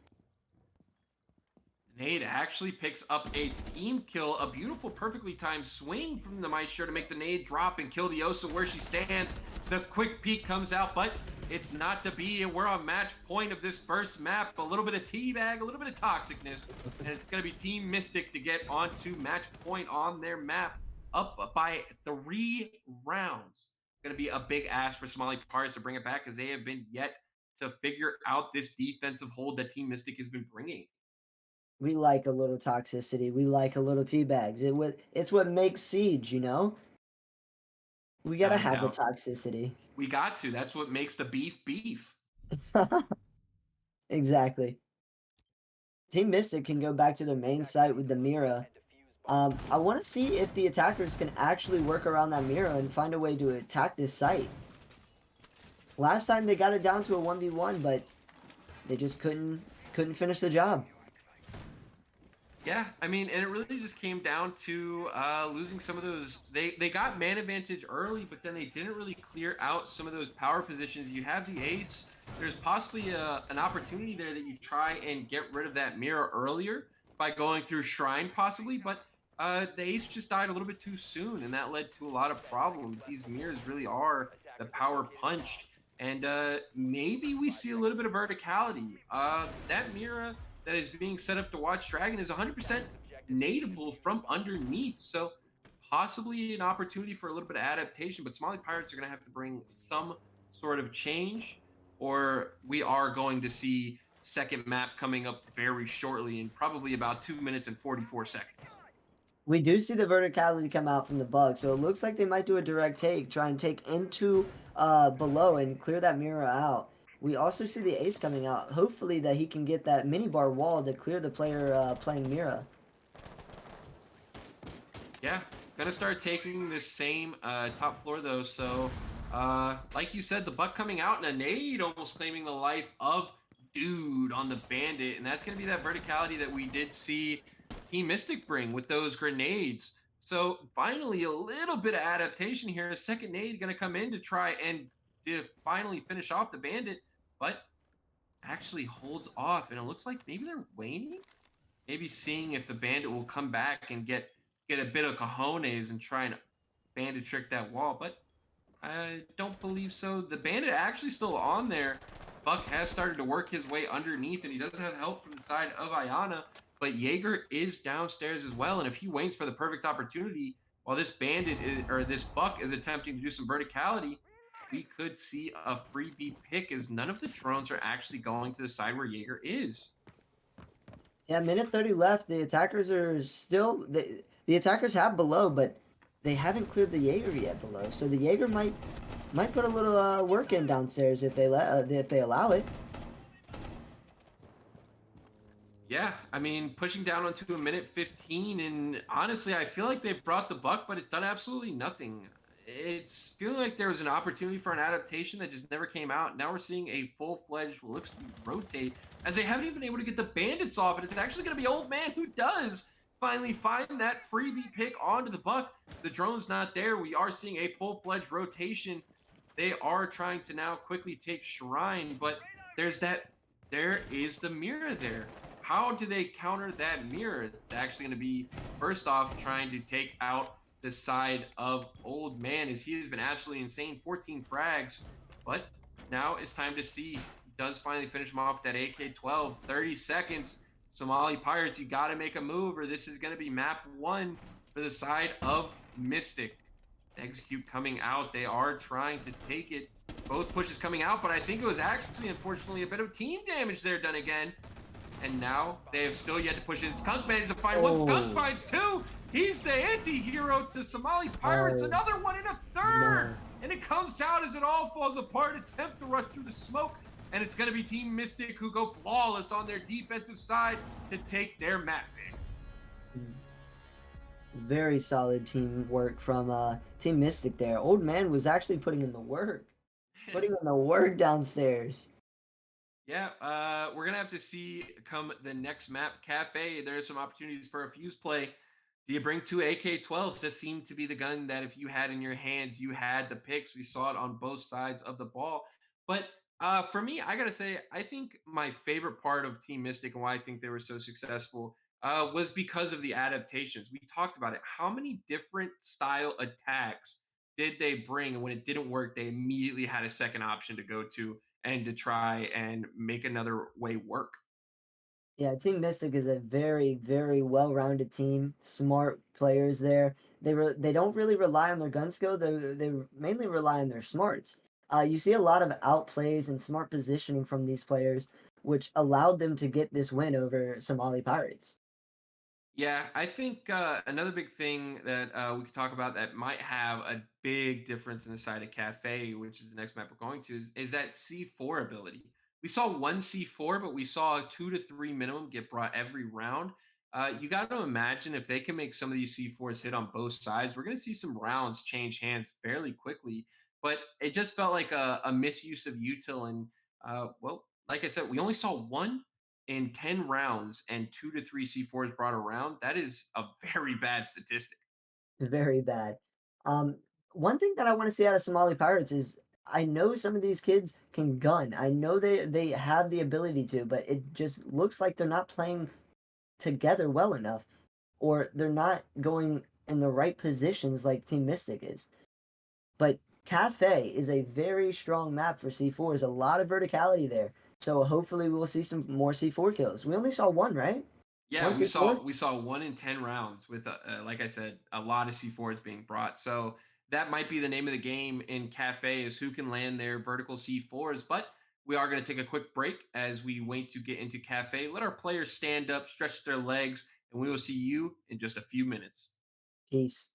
Nade actually picks up a team kill, a beautiful, perfectly timed swing from the Maestro to make the nade drop and kill the Osa where she stands. The quick peek comes out, but it's not to be. We're on match point of this first map. A little bit of teabag, a little bit of toxicness, and it's going to be Team Mystic to get onto match point on their map, up by 3 rounds. Going to be a big ask for Somali Pirates to bring it back, as they have been yet to figure out this defensive hold that Team Mystic has been bringing. We like a little toxicity. We like a little teabags. It's what makes Siege, you know? We gotta Without a have the doubt. toxicity. We got to. That's what makes the beef beef. Exactly. Team Mystic can go back to their main site with the Mira. I want to see if the attackers can actually work around that Mira and find a way to attack this site. Last time they got it down to a 1v1, but they just couldn't finish the job. Yeah, I mean, and it really just came down to losing some of those. They got man advantage early, but then they didn't really clear out some of those power positions. You have the ace. There's possibly an opportunity there that you try and get rid of that mirror earlier by going through Shrine, possibly, but the ace just died a little bit too soon, and that led to a lot of problems. These mirrors really are the power punch, and maybe we see a little bit of verticality. That mirror that is being set up to watch Dragon is 100% nadeable from underneath. So possibly an opportunity for a little bit of adaptation, but Somali Pirates are going to have to bring some sort of change, or we are going to see second map coming up very shortly in probably about 2 minutes and 44 seconds. We do see the verticality come out from the bug, so it looks like they might do a direct take, try and take into below and clear that mirror out. We also see the ace coming out. Hopefully that he can get that minibar wall to clear the player playing Mira. Yeah, gonna start taking the same top floor though. So, like you said, the buck coming out and a nade almost claiming the life of Dude on the bandit, and that's gonna be that verticality that we did see Team Mystic bring with those grenades. So finally, a little bit of adaptation here. A second nade gonna come in to try and to finally finish off the bandit, but actually holds off, and it looks like maybe they're waning, maybe seeing if the bandit will come back and get a bit of cojones and try and bandit trick that wall, but I don't believe so. The bandit actually still on there. Buck has started to work his way underneath, and he does have help from the side of Ayana, but Jaeger is downstairs as well, and if he waits for the perfect opportunity while this bandit is, or this Buck is attempting to do some verticality, we could see a freebie pick, as none of the drones are actually going to the side where Jaeger is. Yeah, minute 30 left. The attackers are still the attackers have below, but they haven't cleared the Jaeger yet below. So the Jaeger might put a little work in downstairs if they allow it. Yeah, I mean, pushing down onto a minute 15, and honestly, I feel like they've brought the buck, but it's done absolutely nothing. It's feeling like there was an opportunity for an adaptation that just never came out. Now we're seeing a full-fledged, what looks to be rotate, as they haven't even been able to get the bandits off, and it's actually going to be Old Man who does finally find that freebie pick onto the buck. The drone's not there. We are seeing a full-fledged rotation. They are trying to now quickly take Shrine, but there is the mirror there. How do they counter that mirror? It's actually going to be, first off, trying to take out the side of Old Man, as he has been absolutely insane. 14 frags, but now it's time to see. He does finally finish him off with that AK-12. 30 seconds. Somali Pirates, you got to make a move, or this is going to be map 1 for the side of Mystic. Execute coming out. They are trying to take it. Both pushes coming out, but I think it was actually, unfortunately, a bit of team damage there done again. And now they have still yet to push in. Skunk managed to find one. Skunk finds two. He's the anti-hero to Somali Pirates. Another one in a third. No. And it comes out as it all falls apart. Attempt to rush through the smoke. And it's going to be Team Mystic who go flawless on their defensive side to take their map pick. Very solid teamwork from Team Mystic there. Old man was actually putting in the work downstairs. Yeah, we're gonna have to see come the next map cafe. There's some opportunities for a fuse play. Do you bring two AK-12s? That seemed to be the gun that if you had in your hands, you had the picks. We saw it on both sides of the ball. But for me, I gotta say, I think my favorite part of Team Mystic and why I think they were so successful was because of the adaptations. We talked about it. How many different style attacks did they bring? And when it didn't work, they immediately had a second option to go to and to try and make another way work. Yeah, Team Mystic is a very, very well-rounded team. Smart players there. They don't really rely on their gun skill. They mainly rely on their smarts. You see a lot of outplays and smart positioning from these players, which allowed them to get this win over Somali Pirates. Yeah, I think another big thing that we could talk about that might have a big difference in the side of Cafe, which is the next map we're going to, is that C4 ability. We saw one C4, but we saw 2 to 3 minimum get brought every round. You got to imagine if they can make some of these C4s hit on both sides, we're going to see some rounds change hands fairly quickly. But it just felt like a misuse of util. And, well, like I said, we only saw one in 10 rounds and 2 to 3 C4s brought around. That is a very bad statistic. Very bad. Um, One thing that I want to see out of Somali Pirates is I know some of these kids can gun. I know they have the ability to, but it just looks like they're not playing together well enough, or they're not going in the right positions like Team Mystic is. But Cafe is a very strong map for C4. There's a lot of verticality there. So hopefully we'll see some more C4 kills. We only saw one, right? One Yeah, we C4? saw we saw 1 in 10 rounds with like I said, a lot of C4s being brought. So that might be the name of the game in Cafe is who can land their vertical C4s. But we are going to take a quick break as we wait to get into Cafe. Let our players stand up, stretch their legs, and we will see you in just a few minutes. Peace.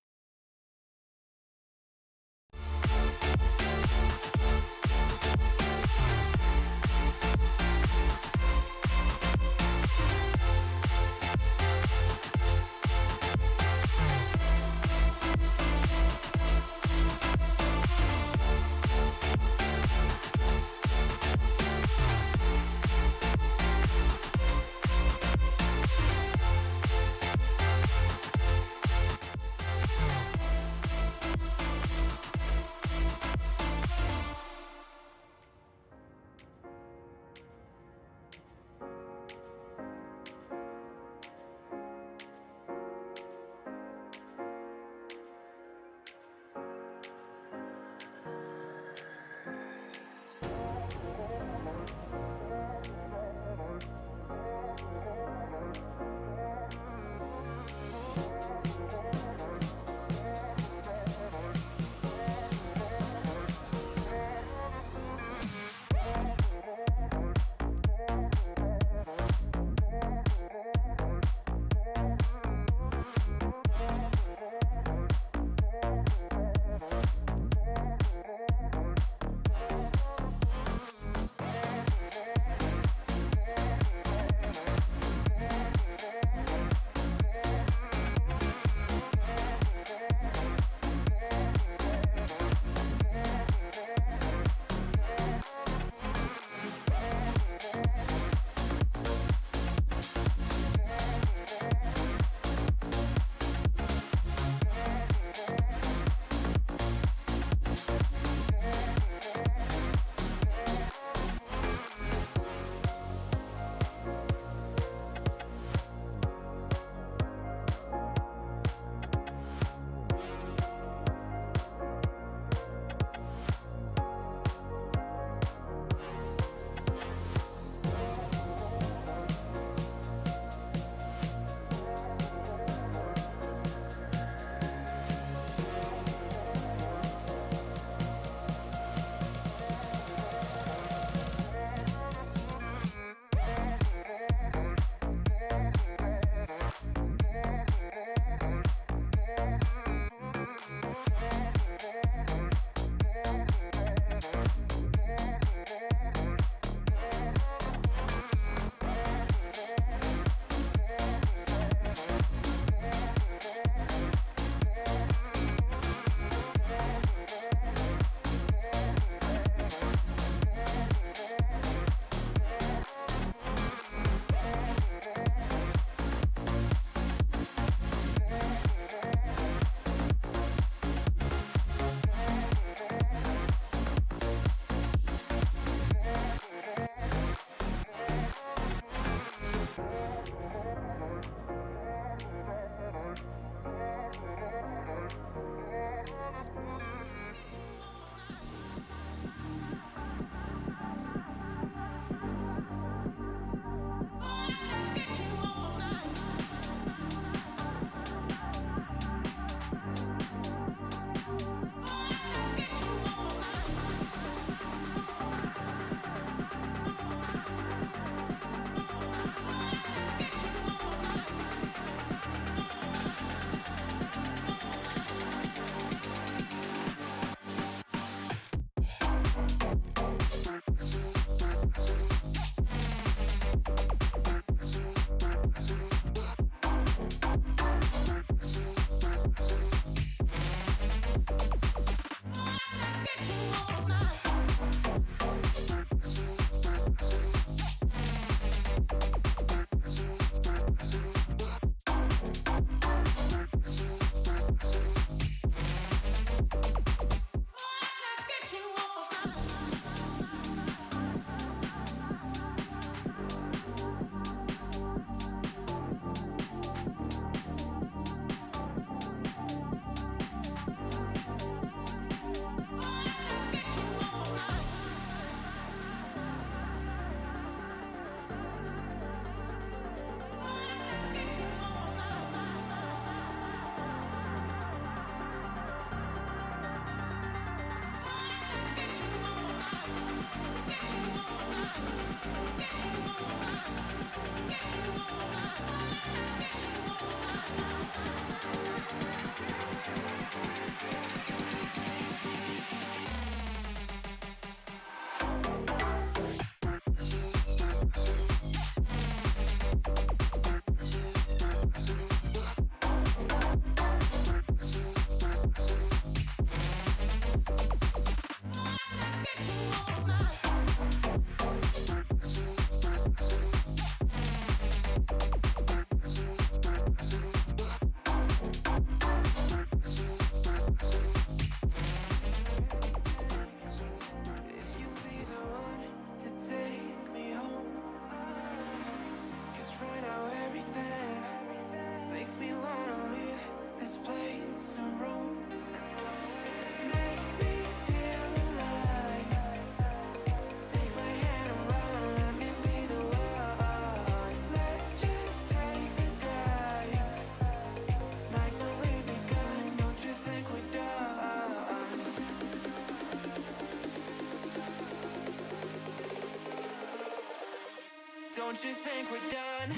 Don't you think we're done?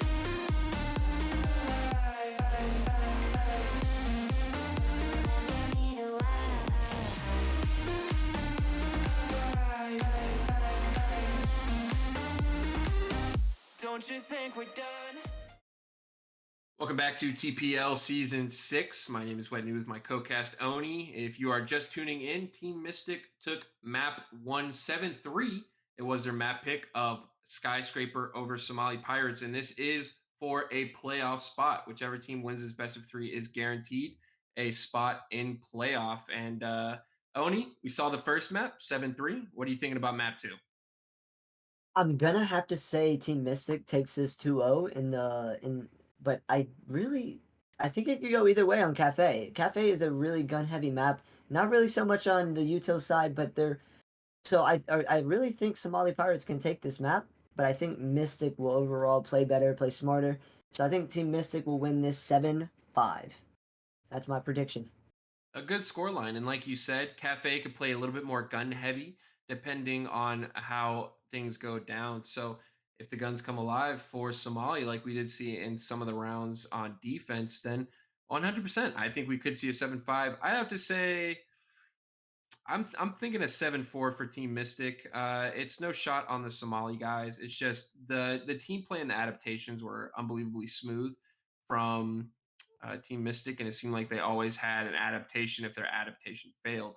Don't you think we're done? Welcome back to TPL Season 6. My name is Wedney with my co-cast Oni. If you are just tuning in, Team Mystic took map 173. It was their map pick of Skyscraper over Somali Pirates, and this is for a playoff spot. Whichever team wins this best of 3 is guaranteed a spot in playoff. And Oni, we saw the first map, 7-3. What are you thinking about map 2? I'm gonna have to say Team Mystic takes this 2-0 but I think it could go either way on Cafe. Cafe is a really gun heavy map, not really so much on the util side, but I really think Somali Pirates can take this map, but I think Mystic will overall play better, play smarter. So I think Team Mystic will win this 7-5. That's my prediction. A good score line. And like you said, Cafe could play a little bit more gun heavy depending on how things go down. So if the guns come alive for Somali, like we did see in some of the rounds on defense, then 100%, I think we could see a 7-5. I have to say, I'm thinking a 7-4 for Team Mystic. It's no shot on the Somali guys. It's just the team play and the adaptations were unbelievably smooth from Team Mystic, and it seemed like they always had an adaptation if their adaptation failed.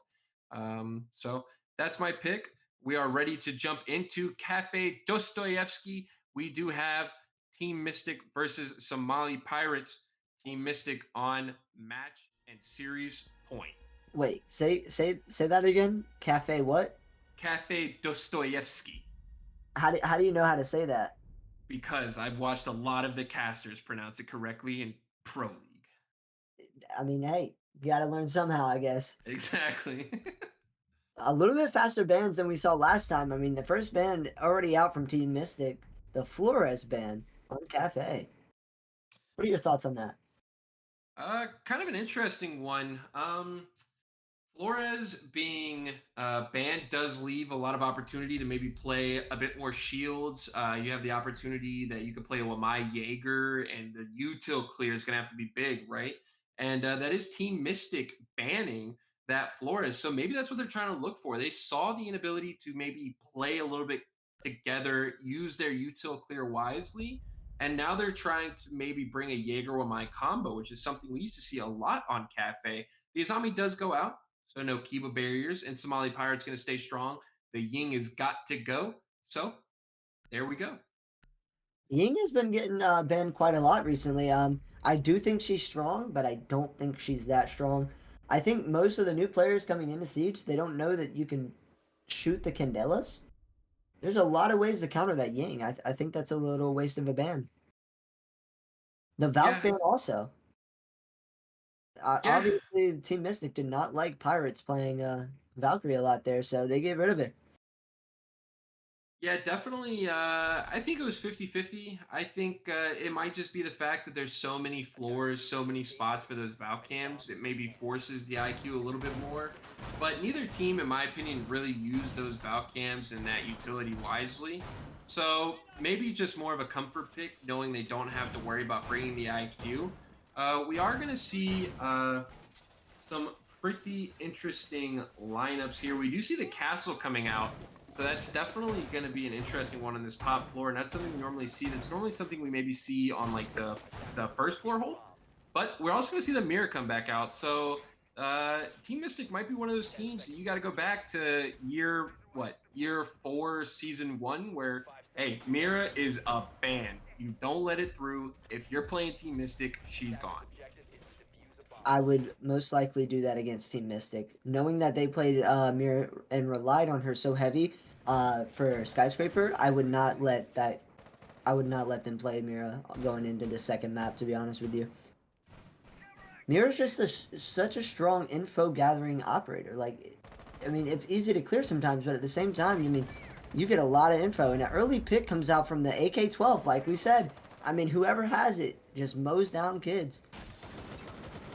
So that's my pick. We are ready to jump into Cafe Dostoevsky. We do have Team Mystic versus Somali Pirates. Team Mystic on match and series point. Wait, say that again. Cafe what? Cafe Dostoevsky, How do you know how to say that? because I've watched a lot of the casters pronounce it correctly in Pro League. I mean, hey, you gotta learn somehow, I guess. Exactly. A little bit faster bans than we saw last time. I mean, the first ban already out from Team Mystic, the Flores ban on Cafe. What are your thoughts on that? Kind of an interesting one. Flores being banned does leave a lot of opportunity to maybe play a bit more shields. You have the opportunity that you could play a Wamai Jaeger, and the util clear is going to have to be big, right? And that is Team Mystic banning that Flores. So maybe that's what they're trying to look for. They saw the inability to maybe play a little bit together, use their util clear wisely. And now they're trying to maybe bring a Jaeger Wamai combo, which is something we used to see a lot on Cafe. The Azami does go out, so no Kiba barriers, and Somali Pirate's going to stay strong. The Ying has got to go. So there we go. Ying has been getting banned quite a lot recently. I do think she's strong, but I don't think she's that strong. I think most of the new players coming into Siege, they don't know that you can shoot the Candelas. There's a lot of ways to counter that Ying. I think that's a little waste of a ban. The Valk Yeah, ban also. yeah. Obviously, Team Mystic did not like Pirates playing Valkyrie a lot there, so they get rid of it. Yeah, definitely. I think it was 50-50. I think it might just be the fact that there's so many floors, so many spots for those Valcams. It maybe forces the IQ a little bit more. But neither team, in my opinion, really used those Valcams and that utility wisely. So maybe just more of a comfort pick, knowing they don't have to worry about bringing the IQ. We are going to see some pretty interesting lineups here. We do see the castle coming out. So that's definitely going to be an interesting one on this top floor. And that's something we normally see. That's normally something we maybe see on like the first floor hold. But we're also going to see the mirror come back out. So Team Mystic might be one of those teams that you got to go back to year 4, season 1, where, hey, Mira is a ban. You don't let it through. If you're playing Team Mystic, she's gone. I would most likely do that against Team Mystic, knowing that they played Mirror and relied on her so heavy for Skyscraper. I would not let that. I would not let them play Mira going into the second map. To be honest with you, Mira's just such a strong info gathering operator. Like, I mean, it's easy to clear sometimes, but at the same time, you mean you get a lot of info, and an early pick comes out from the AK-12, like we said. I mean, whoever has it just mows down kids.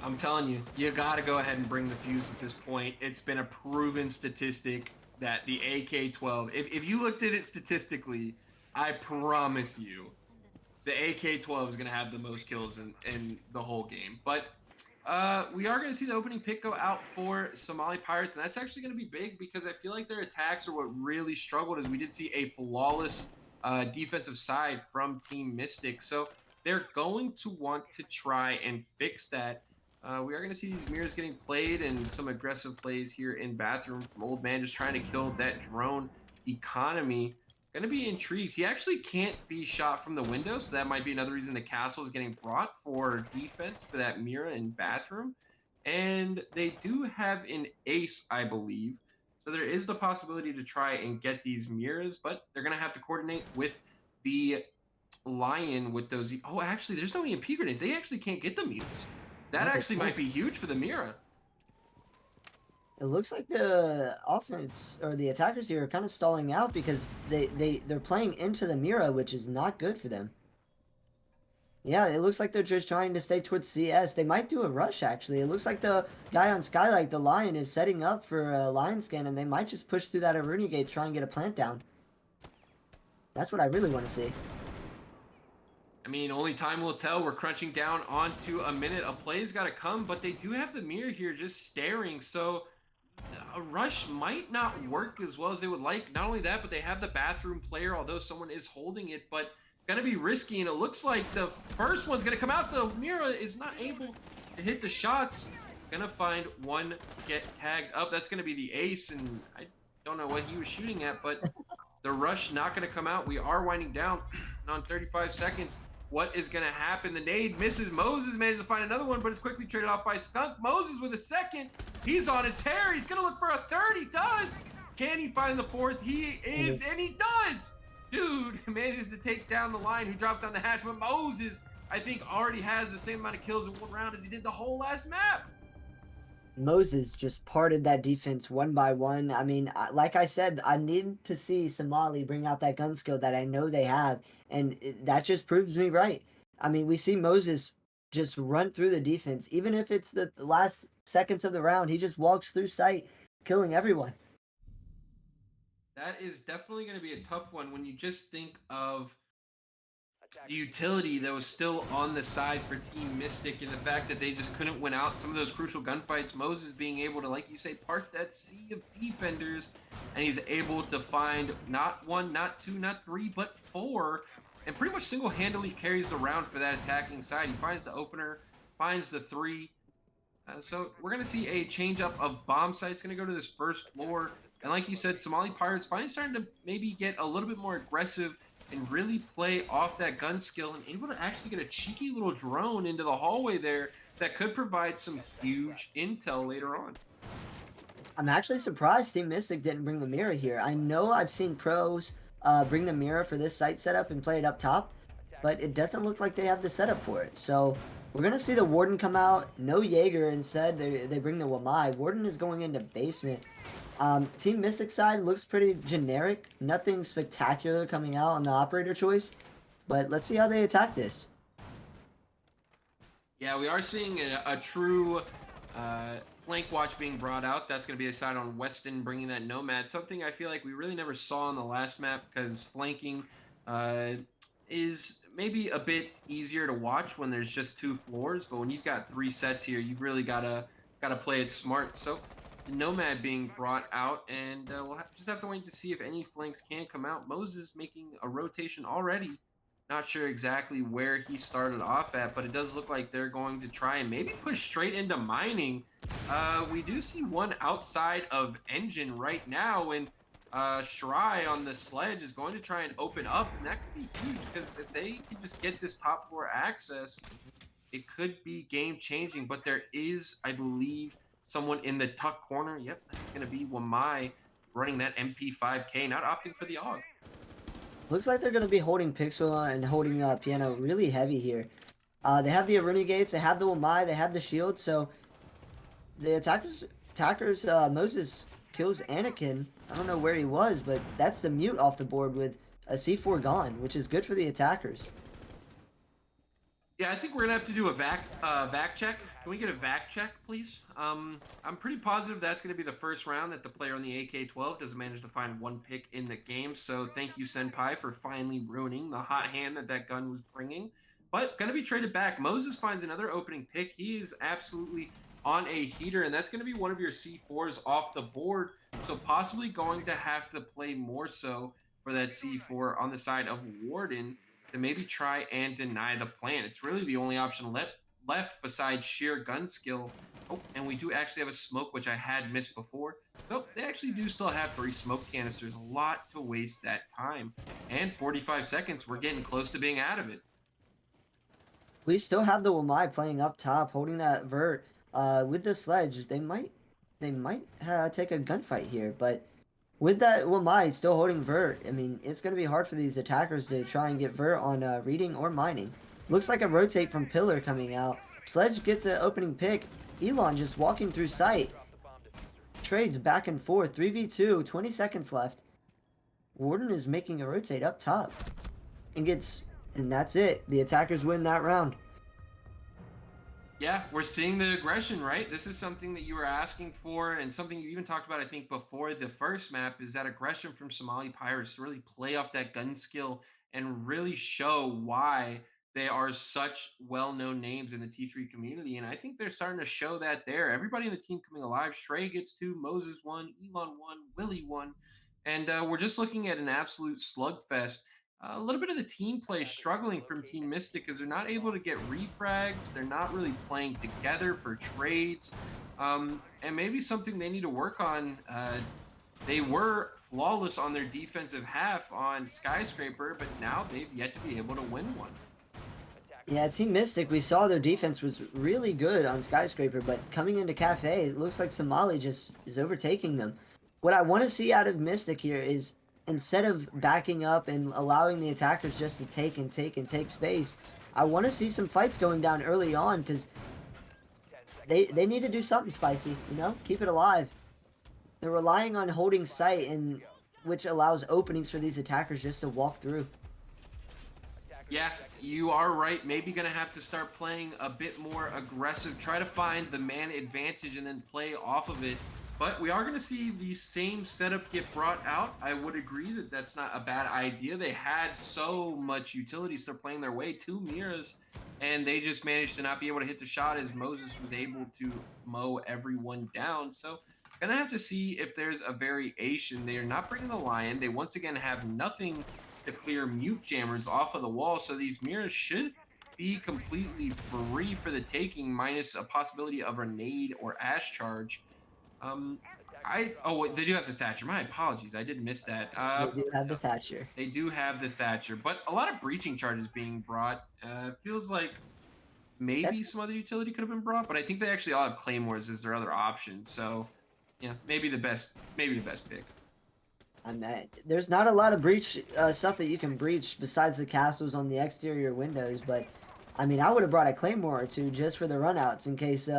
I'm telling you, you got to go ahead and bring the fuse at this point. It's been a proven statistic that the AK-12, if you looked at it statistically, I promise you, the AK-12 is going to have the most kills in the whole game. But we are going to see the opening pick go out for Somali Pirates, and that's actually going to be big because I feel like their attacks are what really struggled, as we did see a flawless defensive side from Team Mystic. So they're going to want to try and fix that. We are going to see these mirrors getting played and some aggressive plays here in Bathroom from Old Man, just trying to kill that drone economy. Going to be intrigued. He actually can't be shot from the window, so that might be another reason the castle is getting brought for defense for that Mira and Bathroom. And they do have an ace, I believe. So there is the possibility to try and get these Miras, but they're going to have to coordinate with the Lion with those. Oh, actually, there's no EMP grenades. They actually can't get the Miras. That Okay, actually cool. might be huge for the Mira. It looks like the offense or the attackers here are kind of stalling out because they're playing into the Mira, which is not good for them. Yeah, it looks like they're just trying to stay towards CS. They might do a rush, actually. It looks like the guy on Skylight, the Lion, is setting up for a Lion scan, and they might just push through that Aruni gate, try and get a plant down. That's what I really want to see. I mean, only time will tell. We're crunching down onto a minute. A play's got to come, but they do have the mirror here just staring. So a rush might not work as well as they would like. Not only that, but they have the Bathroom player, although someone is holding it, but going to be risky. And it looks like the first one's going to come out. The Mira is not able to hit the shots. Going to find one get tagged up. That's going to be the ace, and I don't know what he was shooting at, but the rush not going to come out. We are winding down on 35 seconds. What is going to happen? The nade misses. Moses manages to find another one, but it's quickly traded off by Skunk. Moses with a second. He's on a tear. He's going to look for a third. He does. Can he find the fourth? He is, and he does. Dude manages to take down the Lion, who drops down the hatch. But Moses, I think, already has the same amount of kills in one round as he did the whole last map. Moses just parted that defense one by one. I mean, like I said, I need to see Somali bring out that gun skill that I know they have, and that just proves me right. I mean, we see Moses just run through the defense, even if it's the last seconds of the round. He just walks through sight, killing everyone. That is definitely going to be a tough one when you just think of the utility that was still on the side for Team Mystic and the fact that they just couldn't win out some of those crucial gunfights. Moses being able to, like you say, part that sea of defenders, and he's able to find not one, not two, not three, but four, and pretty much single-handedly carries the round for that attacking side. He finds the opener, finds the three. So we're going to see a change-up of bomb sites going to go to this first floor. And like you said, Somali Pirates finally starting to maybe get a little bit more aggressive and really play off that gun skill and able to actually get a cheeky little drone into the hallway there that could provide some huge intel later on. I'm actually surprised Team Mystic didn't bring the mirror here. I know I've seen pros bring the mirror for this site setup and play it up top, but it doesn't look like they have the setup for it. So we're going to see the Warden come out. No Jaeger. Instead, they bring the Wamai. Warden is going into basement. Team Mystic side looks pretty generic. Nothing spectacular coming out on the operator choice. But let's see how they attack this. Yeah, we are seeing a true flank watch being brought out. That's going to be a side on Weston bringing that Nomad. Something I feel like we really never saw on the last map because flanking is maybe a bit easier to watch when there's just two floors. But when you've got three sets here, you've really gotta play it smart. So Nomad being brought out, and we'll just have to wait to see if any flanks can come out. Moses making a rotation already. Not sure exactly where he started off at, but it does look like they're going to try and maybe push straight into mining. We do see one outside of engine right now, and Shrai on the sledge is going to try and open up, and that could be huge because if they can just get this top floor access, it could be game changing. But there is, I believe, someone in the tuck corner. Yep, that's going to be Wamai running that MP5K, not opting for the AUG. Looks like they're going to be holding Pixel and holding Piano really heavy here. They have the Aruni gates, they have the Wamai, they have the shield, so the attackers Moses kills Anakin. I don't know where he was, but that's the mute off the board with a C4 gone, which is good for the attackers. Yeah, I think we're gonna have to do a vac check. Can we get a vac check, please? I'm pretty positive that's gonna be the first round that the player on the AK-12 doesn't manage to find one pick in the game. So thank you, Senpai, for finally ruining the hot hand that that gun was bringing. But gonna be traded back. Moses finds another opening pick. He is absolutely on a heater, and that's gonna be one of your C4s off the board. So possibly going to have to play more so for that C4 on the side of Warden to maybe try and deny the plan. It's really the only option left besides sheer gun skill. Oh, and we do actually have a smoke, which I had missed before. So they actually do still have 3 smoke canisters. A lot to waste that time. And 45 seconds, we're getting close to being out of it. We still have the Wamai playing up top, holding that vert. With the sledge, they might take a gunfight here, but with that Wamai still holding vert, I mean, it's going to be hard for these attackers to try and get vert on reading or mining. Looks like a rotate from pillar coming out. Sledge gets an opening pick. Elon just walking through sight. Trades back and forth. 3v2, 20 seconds left. Warden is making a rotate up top. And that's it. The attackers win that round. Yeah, we're seeing the aggression, right? This is something that you were asking for, and something you even talked about, I think, before the first map, is that aggression from Somali Pirates to really play off that gun skill and really show why they are such well-known names in the T3 community. And I think they're starting to show that there. Everybody in the team coming alive. Shrey gets 2, Moses 1, Elon 1, Willie 1. And we're just looking at an absolute slugfest. A little bit of the team play struggling from Team Mystic because they're not able to get refrags. They're not really playing together for trades. And maybe something they need to work on. They were flawless on their defensive half on Skyscraper, but now they've yet to be able to win one. Yeah, Team Mystic, we saw their defense was really good on Skyscraper, but coming into Cafe, it looks like Somali just is overtaking them. What I want to see out of Mystic here is instead of backing up and allowing the attackers just to take and take and take space, I want to see some fights going down early on because they need to do something spicy, you know? Keep it alive. They're relying on holding sight, and which allows openings for these attackers just to walk through. Yeah, you are right. Maybe going to have to start playing a bit more aggressive, try to find the man advantage and then play off of it. But we are going to see the same setup get brought out. I would agree that that's not a bad idea. They had so much utility start playing their way, 2 Miras, and they just managed to not be able to hit the shot as Moses was able to mow everyone down. So gonna have to see if there's a variation. They are not bringing the lion. They once again have nothing to clear mute jammers off of the wall. So these mirrors should be completely free for the taking, minus a possibility of a nade or ash charge. Um, wait, they do have the Thatcher. My apologies, I did miss that. They do have the Thatcher. They do have the Thatcher, but a lot of breaching charges being brought. Feels like maybe That's some other utility could have been brought, but I think they actually all have claymores as their other option. So yeah, maybe the best pick. I mean, there's not a lot of breach stuff that you can breach besides the castles on the exterior windows, but I mean, I would have brought a claymore or two just for the runouts in case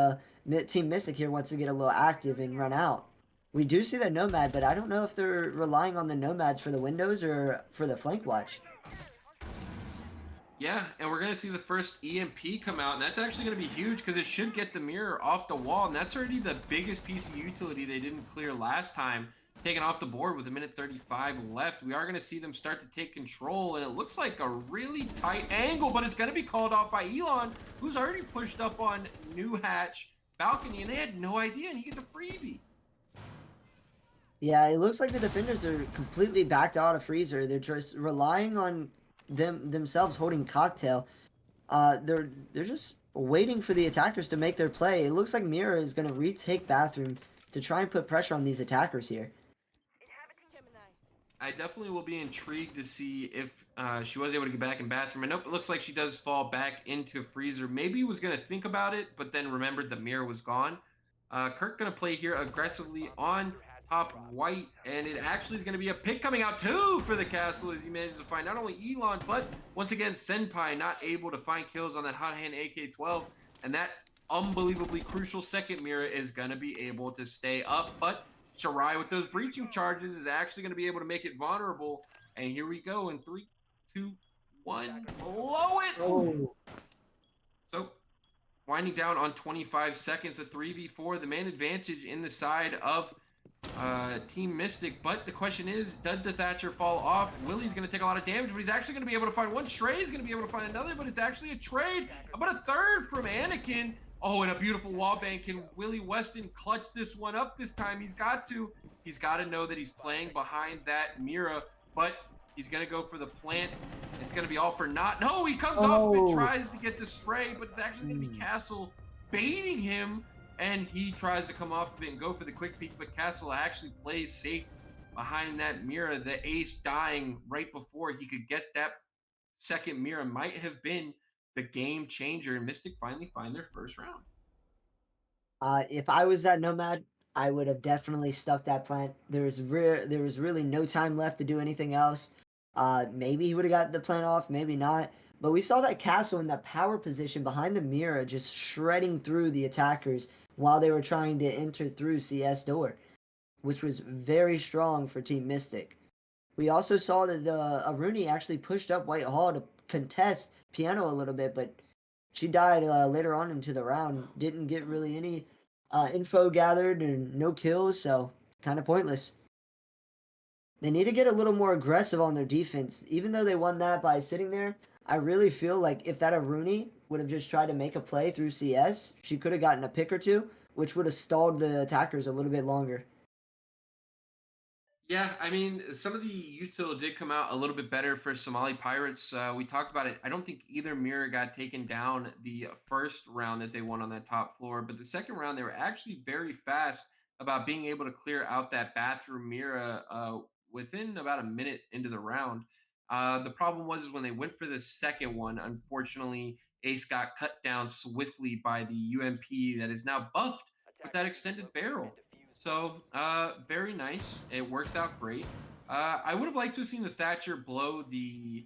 Team Mystic here wants to get a little active and run out. We do see the Nomad, but I don't know if they're relying on the Nomads for the windows or for the flank watch. Yeah, and we're going to see the first EMP come out, and that's actually going to be huge because it should get the mirror off the wall, and that's already the biggest piece of utility they didn't clear last time, taken off the board with 1:35 left. We are going to see them start to take control, and it looks like a really tight angle, but it's going to be called off by Elon, who's already pushed up on New Hatch balcony, and they had no idea, and he gets a freebie. Yeah, it looks like the defenders are completely backed out of Freezer. They're just relying on themselves holding cocktail. They're just waiting for the attackers to make their play. It looks like Mira is gonna retake bathroom to try and put pressure on these attackers here. I definitely will be intrigued to see if she was able to get back in bathroom. And nope, it looks like she does fall back into freezer. Maybe he was going to think about it, but then remembered the mirror was gone. Kirk going to play here aggressively on top white, and it actually is going to be a pick coming out too for the castle as he manages to find not only Elon, but once again Senpai not able to find kills on that hot hand AK-12, and that unbelievably crucial second mirror is going to be able to stay up, but Shirai with those breaching charges is actually going to be able to make it vulnerable. And here we go in 3, 2, 1. Blow it! Oh, So winding down on 25 seconds, a 3v4, the man advantage in the side of Team Mystic. But the question is, does the Thatcher fall off? Willie's going to take a lot of damage, but he's actually going to be able to find one. Stray is going to be able to find another, but it's actually a trade. About a third from Anakin. Oh, and a beautiful wallbang. Can Willie Weston clutch this one up this time? He's got to. He's got to know that he's playing behind that Mira, but he's going to go for the plant. It's going to be all for naught. No, he comes off of it, Oh, tries to get the spray, but it's actually going to be Castle baiting him, and he tries to come off of it and go for the quick peek, but Castle actually plays safe behind that Mira. The ace dying right before he could get that second Mira might have been the game changer, and Mystic finally find their first round. if I was that Nomad, I would have definitely stuck that plant. There was really no time left to do anything else. Maybe he would have got the plant off, maybe not. But we saw that Castle in that power position behind the Mira just shredding through the attackers while they were trying to enter through CS door, which was very strong for Team Mystic. We also saw that the Aruni actually pushed up White Hall to contest Piano a little bit, but she died later on into the round. Didn't get really any info gathered and no kills, so kind of pointless. They need to get a little more aggressive on their defense. Even though they won that by sitting there, I really feel like if that Aruni would have just tried to make a play through CS, she could have gotten a pick or two, which would have stalled the attackers a little bit longer. Yeah, I mean, some of the util did come out a little bit better for Somali Pirates. We talked about it. I don't think either mirror got taken down the first round that they won on that top floor, but the second round they were actually very fast about being able to clear out that bathroom mirror within about a minute into the round. The problem was when they went for the second one, unfortunately, Ace got cut down swiftly by the UMP that is now buffed with that extended barrel. So, very nice. It works out great. I would have liked to have seen the Thatcher blow the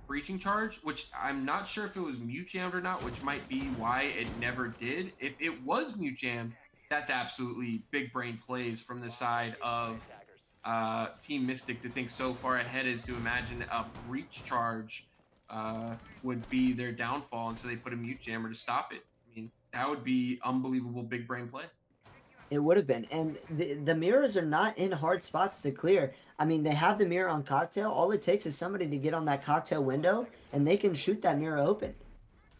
breaching charge, which I'm not sure if it was mute jammed or not, which might be why it never did. If it was mute jammed, that's absolutely big brain plays from the side of Team Mystic to think so far ahead as to imagine a breach charge would be their downfall, and so they put a mute jammer to stop it. I mean, that would be unbelievable big brain play. It would have been. And the mirrors are not in hard spots to clear. I mean, they have the mirror on cocktail. All it takes is somebody to get on that cocktail window and they can shoot that mirror open.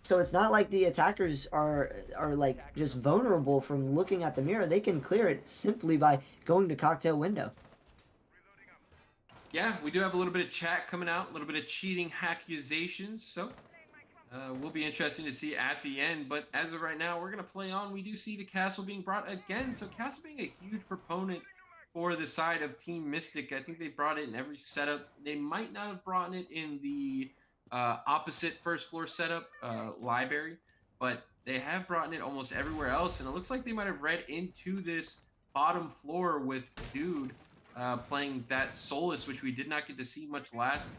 So it's not like the attackers are like just vulnerable from looking at the mirror. They can clear it simply by going to cocktail window. Yeah, we do have a little bit of chat coming out, a little bit of cheating accusations. So will be interesting to see at the end. But as of right now, we're going to play on. We do see the castle being brought again. So castle being a huge proponent for the side of Team Mystic. I think they brought it in every setup. They might not have brought it in the opposite first floor setup, library, but they have brought it almost everywhere else. And it looks like they might have read into this bottom floor with Dude playing that Solus, which we did not get to see much last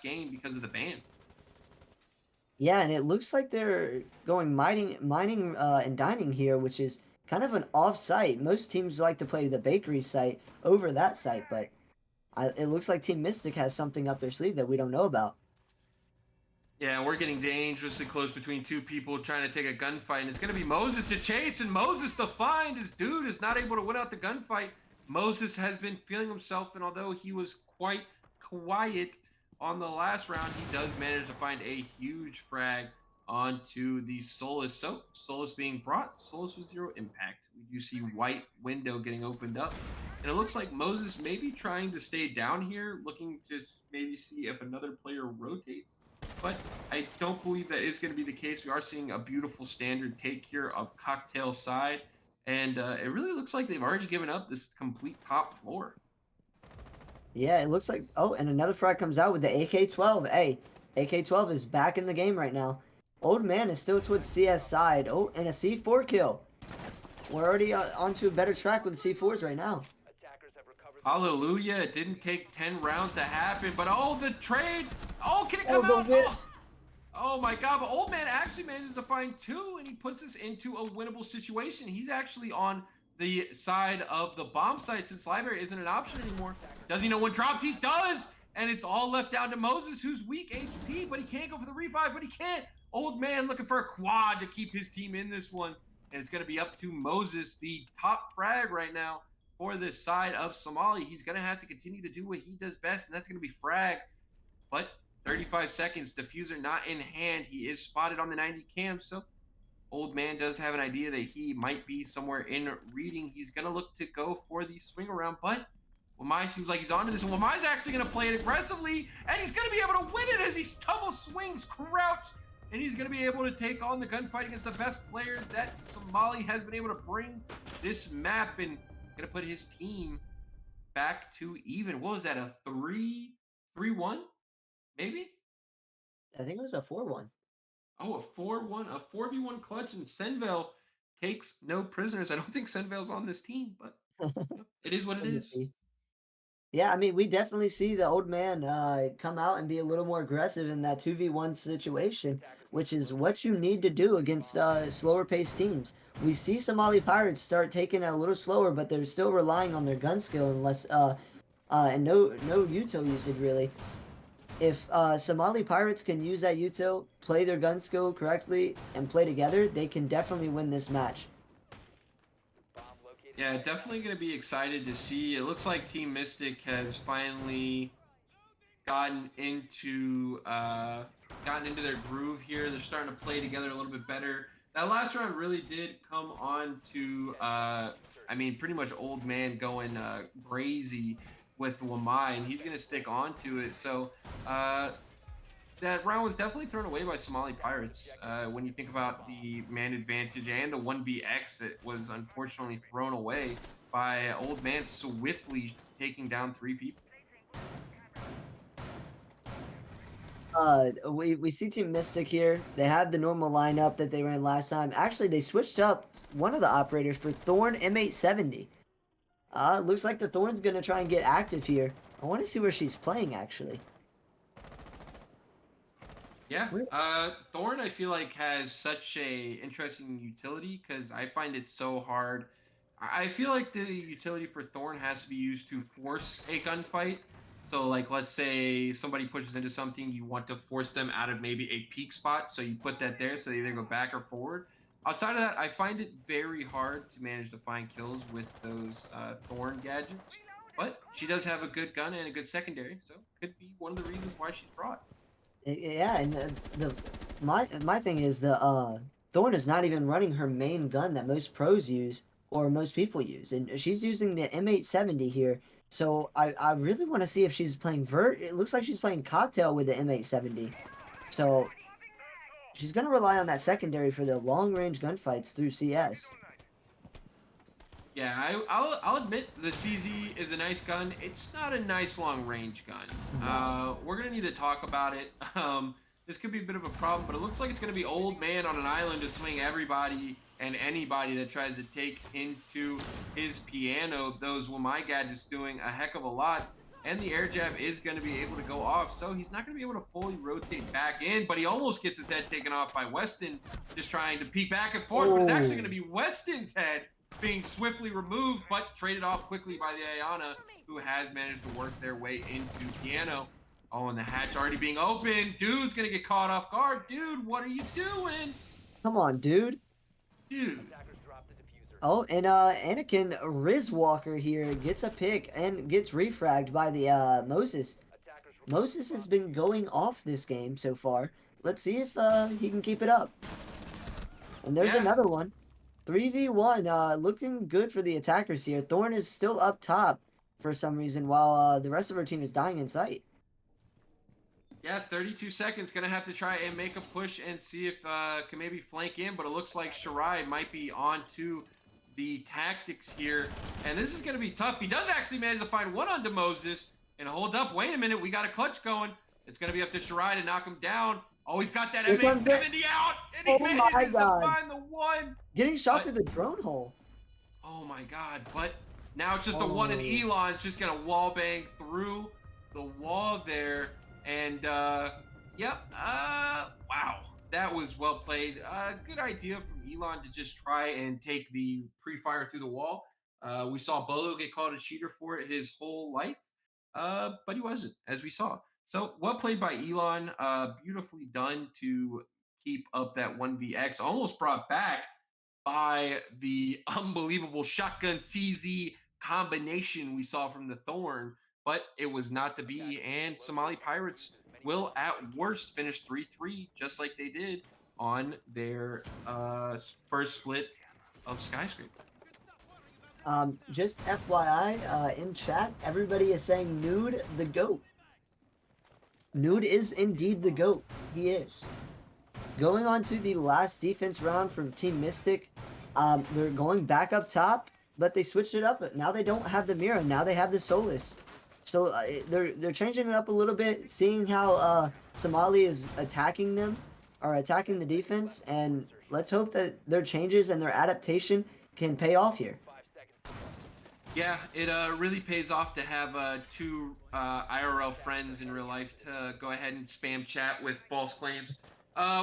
game because of the ban. Yeah, and it looks like they're going mining, and dining here, which is kind of an off site. Most teams like to play the bakery site over that site, but it looks like Team Mystic has something up their sleeve that we don't know about. Yeah, we're getting dangerously close between two people trying to take a gunfight, and it's going to be Moses to chase and Moses to find. His dude is not able to win out the gunfight. Moses has been feeling himself, and although he was quite quiet on the last round, he does manage to find a huge frag onto the Solus. So, Solus being brought, Solus with zero impact. We do see white window getting opened up, and it looks like Moses may be trying to stay down here, looking to maybe see if another player rotates, but I don't believe that is going to be the case. We are seeing a beautiful standard take here of cocktail side, and it really looks like they've already given up this complete top floor. Yeah, it looks like. Oh, and another frag comes out with the AK-12. Hey, AK-12 is back in the game right now. Old man is still towards CS side. Oh, and a C4 kill. We're already onto a better track with the C4s right now. Hallelujah. It didn't take 10 rounds to happen, but oh, the trade. Oh, can it come Oh, out? the whip. Oh my God, but Old Man actually manages to find two, and he puts us into a winnable situation. He's actually on the side of the bomb site since library isn't an option anymore. Does he know when dropped? He does! and it's all left down to Moses, who's weak HP, but he can't go for the revive, but he can't. Old man looking for a quad to keep his team in this one, and it's going to be up to Moses, the top frag right now for this side of Somali. He's going to have to continue to do what he does best, and that's going to be frag. But 35 seconds, diffuser not in hand. He is spotted on the 90 cam, so old man does have an idea that he might be somewhere in reading. He's going to look to go for the swing around, but Wamai seems like he's onto this, and Wamai's actually going to play it aggressively, and he's going to be able to win it as he double swings crouch, and he's going to be able to take on the gunfight against the best player that Somali has been able to bring this map, and going to put his team back to even. What was that, a 3-1, maybe? I think it was a 4-1. Oh, a 4-1, a 4v1 clutch, and Senvel takes no prisoners. I don't think Senvel's on this team, but it is what it is. Yeah, I mean, we definitely see the old man come out and be a little more aggressive in that 2v1 situation, which is what you need to do against slower paced teams. We see Somali Pirates start taking it a little slower, but they're still relying on their gun skill and and no util usage really. If Somali Pirates can use that util, play their gun skill correctly, and play together, they can definitely win this match. Yeah, definitely going to be excited to see. It looks like Team Mystic has finally gotten into their groove here. They're starting to play together a little bit better. That last round really did come on to I mean, pretty much old man going crazy with Wamai, and he's going to stick on to it. So that round was definitely thrown away by Somali Pirates. When you think about the man advantage and the 1vx that was unfortunately thrown away by old man swiftly taking down 3 people. We see Team Mystic here. They have the normal lineup that they ran last time. Actually, they switched up one of the operators for Thorn M870. Looks like the Thorn's gonna try and get active here. I want to see where she's playing actually. Yeah, Thorn I feel like has such a interesting utility because I find it so hard. I feel like the utility for Thorn has to be used to force a gunfight. So like let's say somebody pushes into something, you want to force them out of maybe a peak spot, so you put that there so they either go back or forward. Outside of that, I find it very hard to manage to find kills with those Thorn gadgets. But she does have a good gun and a good secondary, so could be one of the reasons why she's brought. Yeah, and my thing is the Thorn is not even running her main gun that most pros use or most people use, and she's using the M870 here. So I really want to see if she's playing Vert. It looks like she's playing Cocktail with the M870. So she's gonna rely on that secondary for the long range gunfights through CS. Yeah, I'll admit the CZ is a nice gun. It's not a nice long range gun. We're gonna need to talk about it. This could be a bit of a problem, but it looks like it's gonna be old man on an island to swing everybody and anybody that tries to take into his piano. Those Wamai gadgets doing a heck of a lot, and the air jab is going to be able to go off, so he's not going to be able to fully rotate back in, but he almost gets his head taken off by Weston, just trying to peek back and forth, but it's actually going to be Weston's head being swiftly removed, but traded off quickly by the Ayana, who has managed to work their way into piano. Oh, and the hatch already being open. Dude's going to get caught off guard. Dude, what are you doing? Come on, dude. Dude. Oh, and Anakin Rizwalker here gets a pick and gets refragged by the Moses. Moses has been going off this game so far. Let's see if he can keep it up. And there's another one. 3v1, looking good for the attackers here. Thorn is still up top for some reason, while the rest of our team is dying in sight. Yeah, 32 seconds. Gonna have to try and make a push and see if can maybe flank in, but it looks like Shirai might be on to the tactics here. And this is gonna be tough. He does actually manage to find one onto Moses. And hold up, wait a minute, we got a clutch going. It's gonna be up to Shirai to knock him down. Oh, he's got that M870 out, and he manages to find the one. Getting shot through the drone hole. Oh my god, but now it's just a one, and Elon's just gonna wall bang through the wall there. And yep, wow, that was well played. Good idea from Elon to just try and take the pre-fire through the wall. We saw Bolo get called a cheater for it his whole life. but he wasn't, as we saw. So well played by Elon. Beautifully done to keep up that 1vx. Almost brought back by the unbelievable shotgun CZ combination we saw from the Thorn, but it was not to be. And Somali Pirates will, at worst, finish 3-3, just like they did on their first split of Skyscraper. Just FYI, in chat, everybody is saying Nude the GOAT. Nude is indeed the GOAT. He is. Going on to the last defense round from Team Mystic, they're going back up top, but they switched it up. But now they don't have the Mira. Now they have the Solus. So they're changing it up a little bit, seeing how Somali is attacking them or attacking the defense, and let's hope that their changes and their adaptation can pay off here. Yeah, it really pays off to have two IRL friends in real life to go ahead and spam chat with false claims.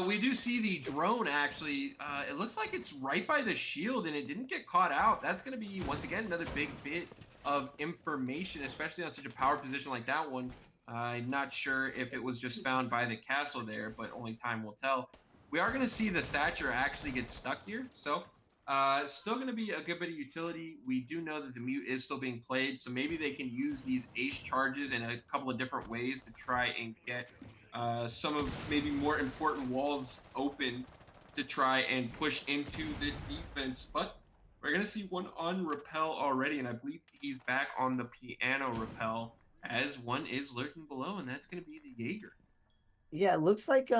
We do see the drone actually. It looks like it's right by the shield and it didn't get caught out. That's going to be, once again, another big bit of information, especially on such a power position like that one. I'm not sure if it was just found by the castle there, but only time will tell. We are going to see the Thatcher actually get stuck here. So still going to be a good bit of utility. We do know that the mute is still being played, so maybe they can use these ace charges in a couple of different ways to try and get some of maybe more important walls open to try and push into this defense. But we're going to see one on repel already, and I believe he's back on the piano repel as one is lurking below, and that's going to be the Jaeger. Yeah, it looks like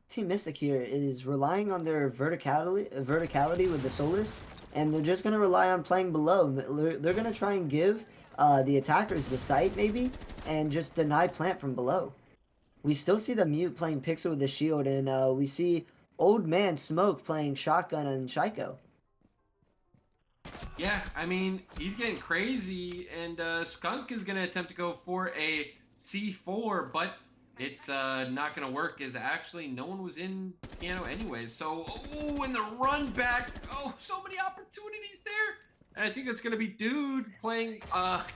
Team Mystic here is relying on their verticality with the Solus, and they're just gonna rely on playing below. They're gonna try and give the attackers the sight maybe, and just deny plant from below. We still see the mute playing Pixel with the shield, and we see Old Man Smoke playing shotgun and Shiko. Yeah, I mean, he's getting crazy, and Skunk is going to attempt to go for a C4, but it's not going to work, as actually no one was in piano anyways. So, oh, and the run back. Oh, so many opportunities there. And I think it's going to be Dude playing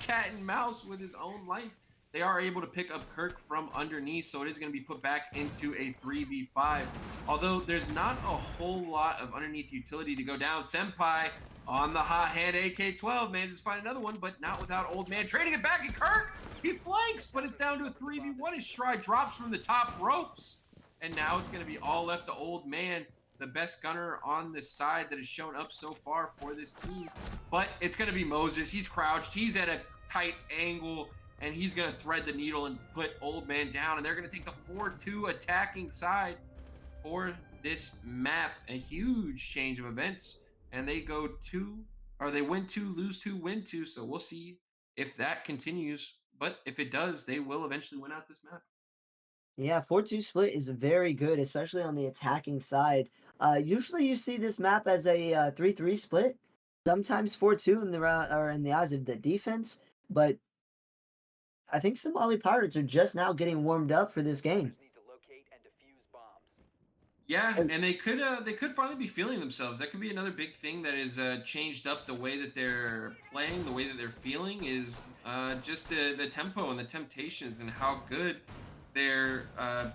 cat and mouse with his own life. They are able to pick up Kirk from underneath, so it is going to be put back into a 3v5. Although there's not a whole lot of underneath utility to go down. Senpai on the hot hand AK-12, manages to find another one, but not without Old Man. Trading it back, and Kirk, he flanks, but it's down to a 3v1 as Shry drops from the top ropes. And now it's going to be all left to Old Man, the best gunner on the side that has shown up so far for this team. But it's going to be Moses. He's crouched. He's at a tight angle, and he's going to thread the needle and put Old Man down. And they're going to take the 4-2 attacking side for this map. A huge change of events. And they go two, or they win two, lose two, win two. So we'll see if that continues. But if it does, they will eventually win out this map. Yeah, 4-2 split is very good, especially on the attacking side. Usually you see this map as a 3-3 split. Sometimes 4-2 in the or in the eyes of the defense, but I think Somali Pirates are just now getting warmed up for this game. Yeah, and they could finally be feeling themselves. That could be another big thing that is changed up the way that they're playing, the way that they're feeling is just the tempo and the temptations and how good they're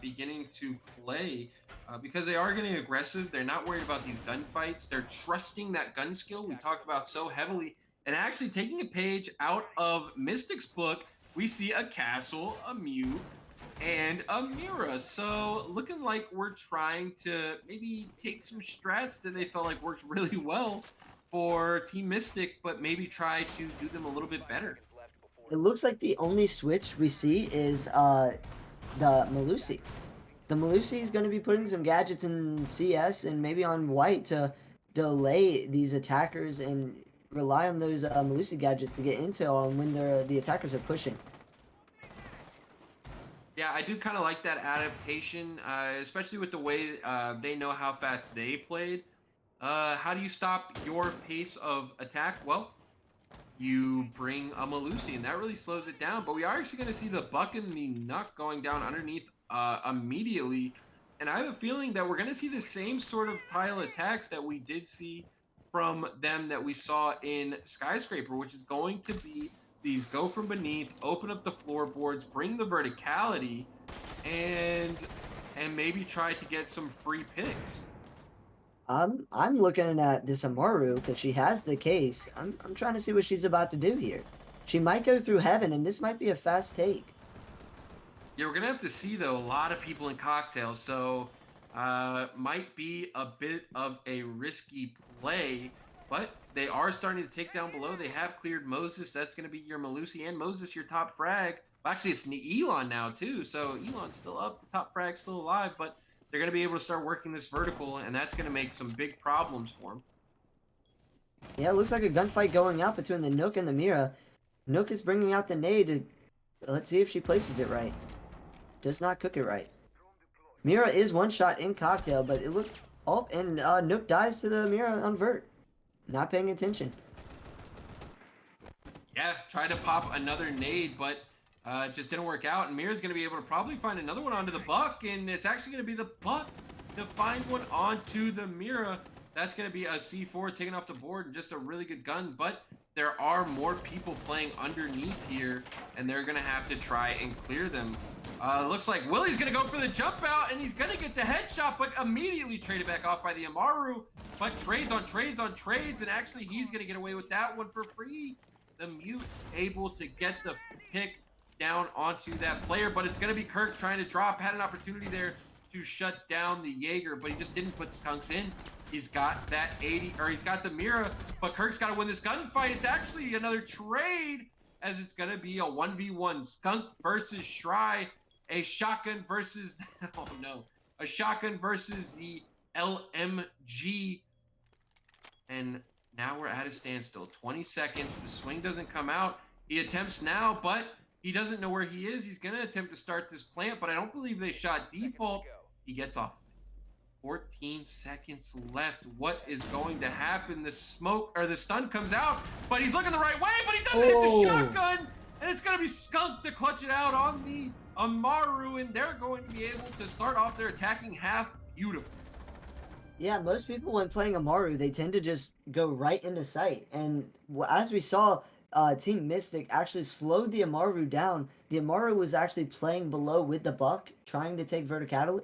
beginning to play because they are getting aggressive. They're not worried about these gunfights. They're trusting that gun skill we talked about so heavily, and actually taking a page out of Mystic's book. We see a castle, a mute, and a Mira. So looking like we're trying to maybe take some strats that they felt like worked really well for Team Mystic, but maybe try to do them a little bit better. It looks like the only switch we see is the Malusi. The Malusi is going to be putting some gadgets in CS and maybe on white to delay these attackers and rely on those Malusi gadgets to get intel on when the attackers are pushing. Yeah, I do kind of like that adaptation, especially with the way they know how fast they played. How do you stop your pace of attack? Well, you bring a Malusi, and that really slows it down. But we are actually going to see the Buck and the Nuck going down underneath immediately. And I have a feeling that we're going to see the same sort of tile attacks that we did see from them that we saw in Skyscraper, which is going to be these go from beneath, open up the floorboards, bring the verticality, and maybe try to get some free picks. I'm looking at this Amaru because she has the case. I'm trying to see what she's about to do here. She might go through heaven, and this might be a fast take. Yeah, we're gonna have to see though. A lot of people in cocktails, so might be a bit of a risky play. But they are starting to take down below. They have cleared Moses. That's gonna be your Malusi and Moses, your top frag. Well, actually, it's Elon now too. So Elon's still up. The top frag's still alive, but they're gonna be able to start working this vertical, and that's gonna make some big problems for them. Yeah, it looks like a gunfight going out between the Nook and the Mira. Nook is bringing out the nade. Let's see if she places it right. Does not cook it right. Mira is one shot in cocktail, but it looked... Oh, and Nook dies to the Mira on vert. Not paying attention. Yeah, try to pop another nade, but just didn't work out. And Mira's going to be able to probably find another one onto the Buck, and it's actually going to be the Buck to find one onto the Mira. That's going to be a C4 taken off the board and just a really good gun, but there are more people playing underneath here, and they're going to have to try and clear them. Looks like Willie's going to go for the jump out, and he's going to get the headshot, but immediately traded back off by the Amaru. But trades on trades on trades, and actually he's going to get away with that one for free. The Mute able to get the pick down onto that player, but it's going to be Kirk trying to drop. Had an opportunity there to shut down the Jaeger, but he just didn't put Skunks in. He's got that 80, or he's got the Mira, but Kirk's got to win this gunfight. It's actually another trade, as it's going to be a 1v1. Skunk versus Shry, a shotgun versus, oh no, a shotgun versus the LMG. And now we're at a standstill. 20 seconds. The swing doesn't come out. He attempts now, but he doesn't know where he is. He's going to attempt to start this plant, but I don't believe they shot default. He gets off. 14 seconds left. What is going to happen? The smoke, or the stun comes out, but he's looking the right way, but he doesn't hit the shotgun, and it's going to be Skunk to clutch it out on the Amaru, and they're going to be able to start off their attacking half beautifully. Yeah, most people when playing Amaru, they tend to just go right into sight. And as we saw, Team Mystic actually slowed the Amaru down. The Amaru was actually playing below with the Buck, trying to take vertical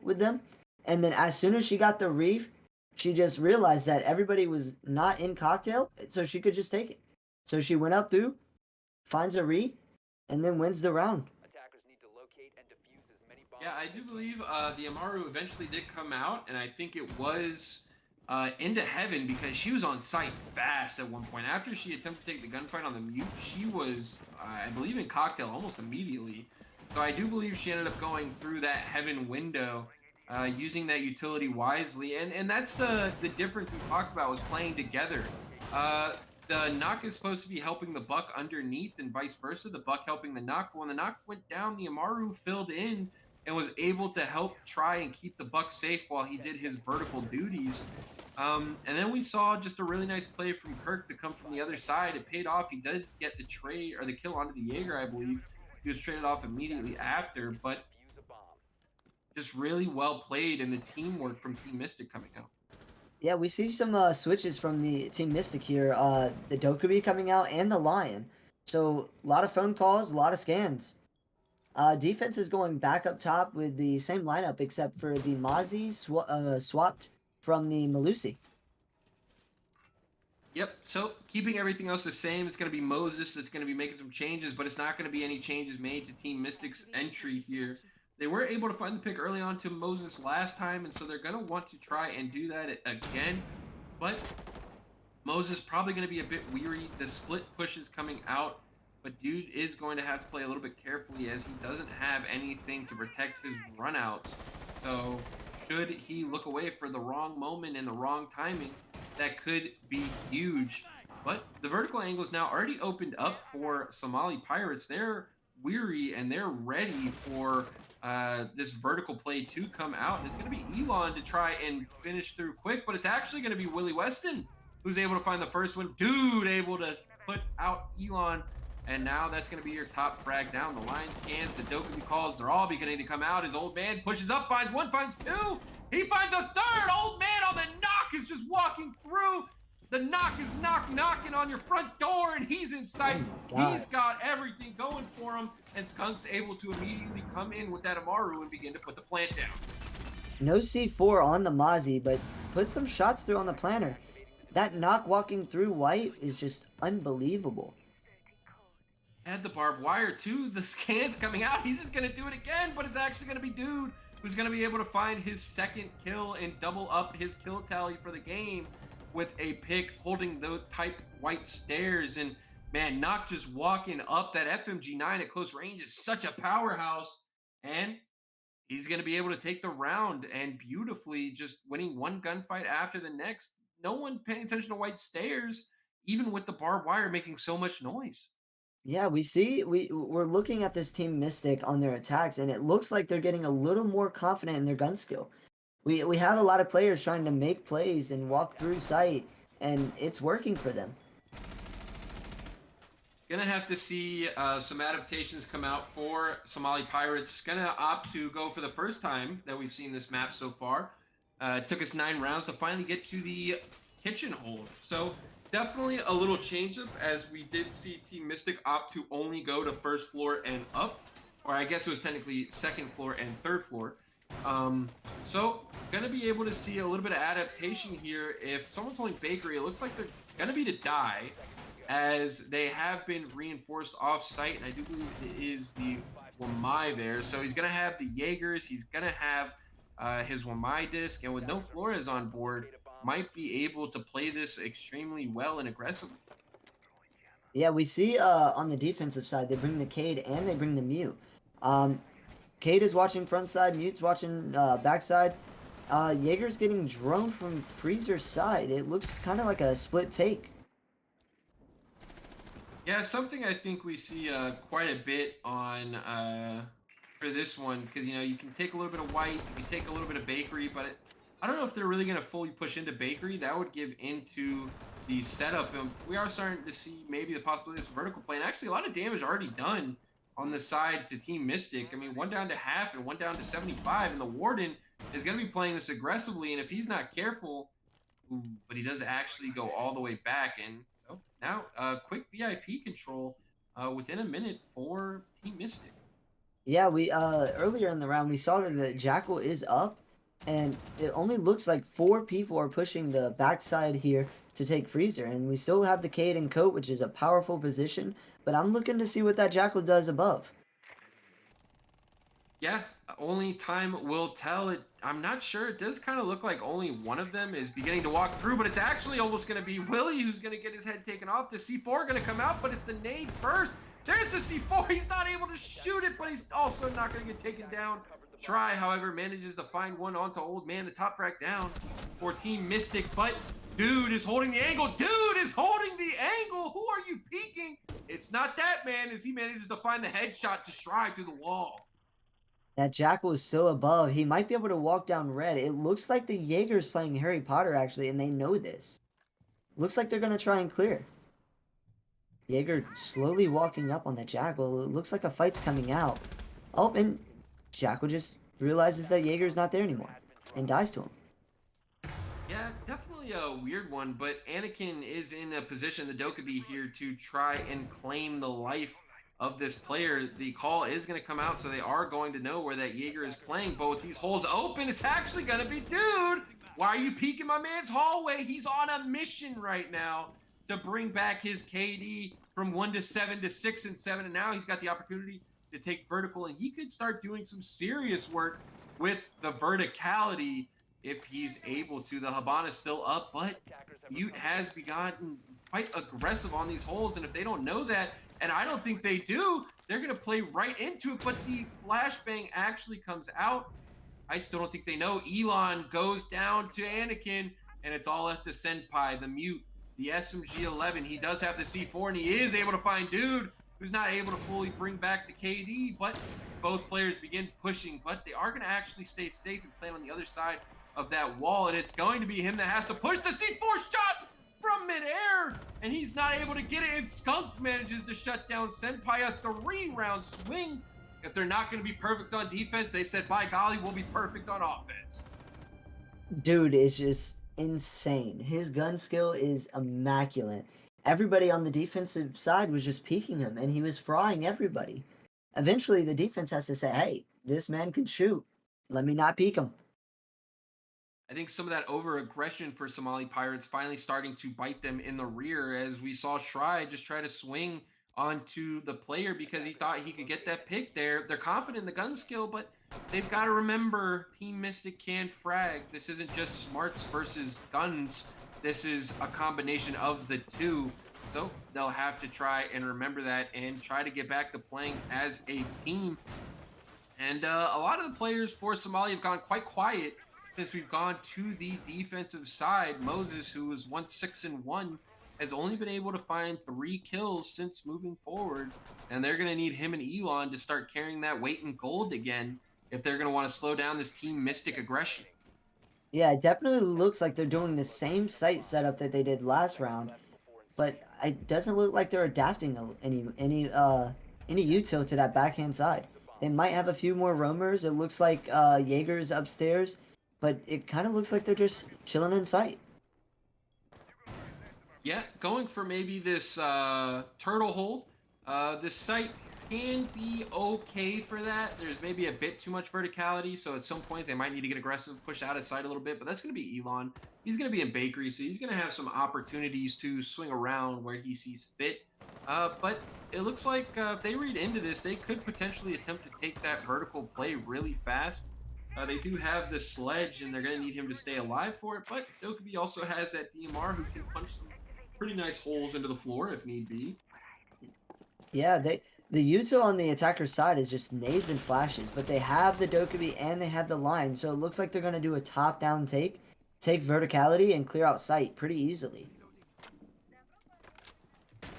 with them. And then as soon as she got the reef, she just realized that everybody was not in cocktail, so she could just take it. So she went up through, finds a re, and then wins the round. Yeah, I do believe the Amaru eventually did come out, and I think it was into heaven because she was on site fast at one point. After she attempted to take the gunfight on the Mute, she was, I believe, in cocktail almost immediately. So I do believe she ended up going through that heaven window, using that utility wisely. And that's the difference we talked about, was playing together. The knock is supposed to be helping the Buck underneath and vice versa, the Buck helping the knock. When the knock went down, the Amaru filled in and was able to help try and keep the Buck safe while he did his vertical duties. And then we saw just a really nice play from Kirk to come from the other side. It paid off. He did get the trade, or the kill onto the Jaeger, I believe. He was traded off immediately after, but just really well played, and the teamwork from Team Mystic coming out. Yeah, we see some switches from the Team Mystic here. The Dokubi coming out and the Lion. So a lot of phone calls, a lot of scans. Defense is going back up top with the same lineup, except for the Mozzie swapped from the Malusi. Yep, so keeping everything else the same. It's going to be Moses that's going to be making some changes, but it's not going to be any changes made to Team Mystic's entry here. They were able to find the pick early on to Moses last time, and so they're going to want to try and do that again. But Moses probably going to be a bit weary. The split push is coming out, but dude is going to have to play a little bit carefully as he doesn't have anything to protect his runouts. So should he look away for the wrong moment and the wrong timing, that could be huge. But the vertical angle is now already opened up for Somali Pirates. They're weary and they're ready for this vertical play to come out. And it's going to be Elon to try and finish through quick, but it's actually going to be Willie Weston who's able to find the first one. Dude able to put out Elon. And now that's going to be your top frag down. The line scans, the Dokubi calls, they're all beginning to come out. His old man pushes up, finds one, finds two. He finds a third. Old man on the knock is just walking through. The knock is knocking on your front door, and he's in sight. Oh my He's God. got everything going for him, and Skunk's able to immediately come in with that Amaru and begin to put the plant down. No C4 on the Mozzie, but put some shots through on the planner. That knock walking through white is just unbelievable. Had the barbed wire too. The scans coming out. He's just gonna do it again, but it's actually gonna be Dude who's gonna be able to find his second kill and double up his kill tally for the game with a pick, holding the type white stairs. And man, not just walking up that FMG9 at close range is such a powerhouse. And he's gonna be able to take the round and beautifully just winning one gunfight after the next. No one paying attention to white stairs, even with the barbed wire making so much noise. Yeah, we're looking at this team Mystic on their attacks, and it looks like they're getting a little more confident in their gun skill. We have a lot of players trying to make plays and walk through sight, and it's working for them. Gonna have to see some adaptations come out for Somali Pirates. Gonna opt to go for the first time that we've seen this map so far. It took us 9 rounds to finally get to the kitchen hold. So definitely a little change up, as we did see Team Mystic opt to only go to first floor and up, or I guess it was technically second floor and third floor. So gonna be able to see a little bit of adaptation here. If someone's holding bakery, it looks like it's gonna be to die, as they have been reinforced off site, and I do believe it is the Wamai there. So he's gonna have the Jaegers, he's gonna have his Wamai disc, and with no Flores on board, might be able to play this extremely well and aggressively. Yeah, we see on the defensive side they bring the Cade and they bring the Mute. Cade is watching front side, Mute's watching backside. Jaeger's getting droned from Freezer's side. It looks kind of like a split take. Yeah, something I think we see quite a bit on for this one, because you can take a little bit of white, you can take a little bit of bakery, but I don't know if they're really going to fully push into bakery. That would give into the setup, and we are starting to see maybe the possibility of this vertical play. And actually, a lot of damage already done on the side to Team Mystic. I mean, one down to half and one down to 75, and the Warden is going to be playing this aggressively, and if he's not careful, ooh, but he does actually go all the way back. And so now quick VIP control within a minute for Team Mystic. Yeah, we earlier in the round we saw that the Jackal is up, and it only looks like 4 people are pushing the backside here to take Freezer, and we still have the Cade and Coat, which is a powerful position, but I'm looking to see what that Jackal does above. Yeah, only time will tell. I'm not sure. It does kind of look like only one of them is beginning to walk through, but it's actually almost going to be Willie who's going to get his head taken off. The C4 going to come out, but it's the nade first. There's the C4. He's not able to shoot it, but he's also not going to get taken down. Try, however, manages to find one onto Old Man. The top frag down for Team Mystic, but Dude is holding the angle. Dude is holding the angle. Who are you peeking? It's not that man, as he manages to find the headshot to Shry through the wall. That Jackal is still above. He might be able to walk down red. It looks like the Jaeger's playing Harry Potter, actually, and they know this. Looks like they're going to try and clear. Jaeger slowly walking up on the Jackal. It looks like a fight's coming out. Oh, and Jackal just realizes that Jaeger's not there anymore and dies to him. Yeah, definitely a weird one, but Anakin is in a position, the Dokkaebi here, to try and claim the life of this player. The call is going to come out, so they are going to know where that Jaeger is playing. But with these holes open, it's actually going to be Dude. Why are you peeking my man's hallway? He's on a mission right now to bring back his KD from 1 to 7 to 6 and 7, and now he's got the opportunity to take vertical, and he could start doing some serious work with the verticality if he's able to. The Habana's still up, but Mute has begotten quite aggressive on these holes, and if they don't know that, and I don't think they do, they're going to play right into it, but the flashbang actually comes out. I still don't think they know. Elon goes down to Anakin, and it's all left to Senpai, the Mute, the SMG-11. He does have the C4, and he is able to find Dude, who's not able to fully bring back the KD, but both players begin pushing, but they are going to actually stay safe and play on the other side of that wall, and it's going to be him that has to push the C4 shot from midair, and he's not able to get it, and Skunk manages to shut down Senpai. A 3-round swing. If they're not going to be perfect on defense, they said, by golly, we'll be perfect on offense. Dude is just insane. His gun skill is immaculate. Everybody on the defensive side was just peeking him, and he was frying everybody. Eventually, the defense has to say, "Hey, this man can shoot. Let me not peek him." I think some of that over aggression for Somali Pirates finally starting to bite them in the rear as we saw Shry just try to swing onto the player because he thought he could get that pick there. They're confident in the gun skill, but they've got to remember Team Mystic can frag. This isn't just smarts versus guns. This is a combination of the two. So they'll have to try and remember that and try to get back to playing as a team. And a lot of the players for Somalia have gone quite quiet since we've gone to the defensive side. Moses, who was once 6-1, has only been able to find 3 kills since moving forward. And they're going to need him and Elon to start carrying that weight in gold again if they're going to want to slow down this Team Mystic aggression. Yeah, it definitely looks like they're doing the same site setup that they did last round, but it doesn't look like they're adapting any util to that backhand side. They might have a few more roamers. It looks like Jaeger's upstairs, but it kind of looks like they're just chilling in sight. Yeah, going for maybe this turtle hold. This site can be okay for that. There's maybe a bit too much verticality, so at some point they might need to get aggressive, push out of sight a little bit, but that's going to be Elon. He's going to be in bakery, so he's going to have some opportunities to swing around where he sees fit. But it looks like if they read into this, they could potentially attempt to take that vertical play really fast. They do have the sledge, and they're going to need him to stay alive for it, but Dokubi also has that DMR who can punch some pretty nice holes into the floor if need be. Yeah, the util on the attacker side is just nades and flashes, but they have the Dokubi and they have the line, so it looks like they're gonna do a top-down take verticality, and clear out sight pretty easily.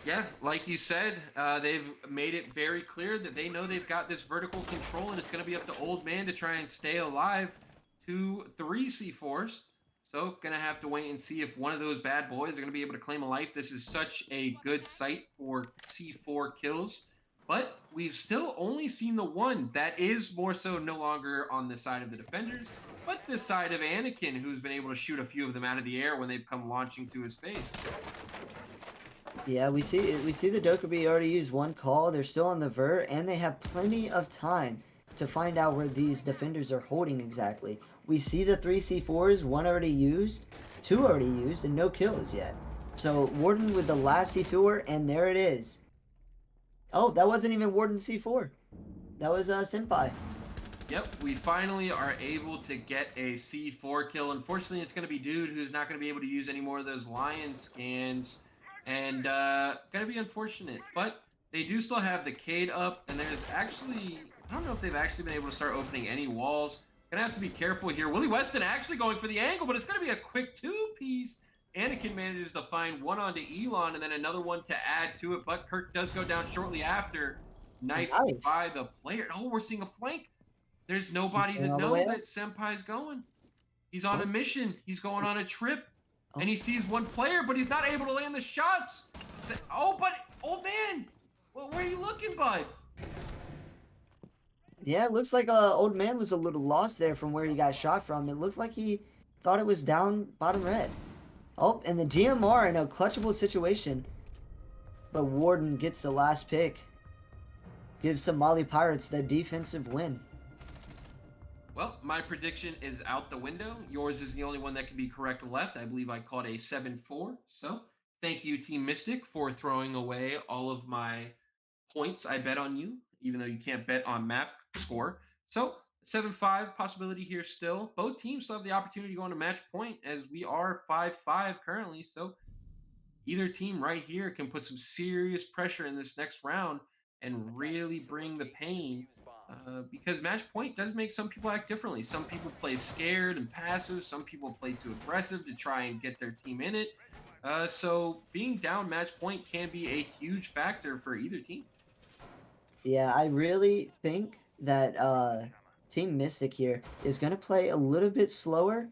Yeah, like you said, they've made it very clear that they know they've got this vertical control, and it's going to be up to Old Man to try and stay alive to 3 C4s. So, gonna have to wait and see if one of those bad boys are gonna be able to claim a life. This is such a good site for C4 kills, but we've still only seen the one. That is more so no longer on the side of the defenders, but the side of Anakin, who's been able to shoot a few of them out of the air when they've come launching to his face. Yeah, we see the Dokubi already used one call. They're still on the vert, and they have plenty of time to find out where these defenders are holding exactly. We see the 3 C4s, one already used, 2 already used, and no kills yet. So Warden with the last C4, and there it is. Oh, that wasn't even Warden C4. That was Senpai. Yep, we finally are able to get a C4 kill. Unfortunately, it's going to be Dude who's not going to be able to use any more of those Lion scans. And going to be unfortunate. But they do still have the Cade up. And there's actually, I don't know if they've actually been able to start opening any walls. Going to have to be careful here. Willie Weston actually going for the angle, but it's going to be a quick 2-piece. Anakin manages to find one onto Elon and then another one to add to it. But Kirk does go down shortly after. Knifed Nice. by the player. Oh, we're seeing a flank. There's nobody to going all the know way up? that Senpai's going. He's on a mission. He's going on a trip. Oh. And he sees one player, but he's not able to land the shots. Oh, but Old Man, well, where are you looking, bud? Yeah, it looks like Old Man was a little lost there from where he got shot from. It looked like he thought it was down bottom red. Oh, and the DMR in a clutchable situation. But Warden gets the last pick. Gives Somali Pirates the defensive win. Well, my prediction is out the window. Yours is the only one that can be correct left. I believe I called a 7-4. So thank you, Team Mystic, for throwing away all of my points I bet on you, even though you can't bet on map score. So 7-5 possibility here still. Both teams still have the opportunity to go on a match point as we are 5-5 currently. So either team right here can put some serious pressure in this next round and really bring the pain. Because match point does make some people act differently. Some people play scared and passive. Some people play too aggressive to try and get their team in it. So being down match point can be a huge factor for either team. Yeah, I really think that Team Mystic here is going to play a little bit slower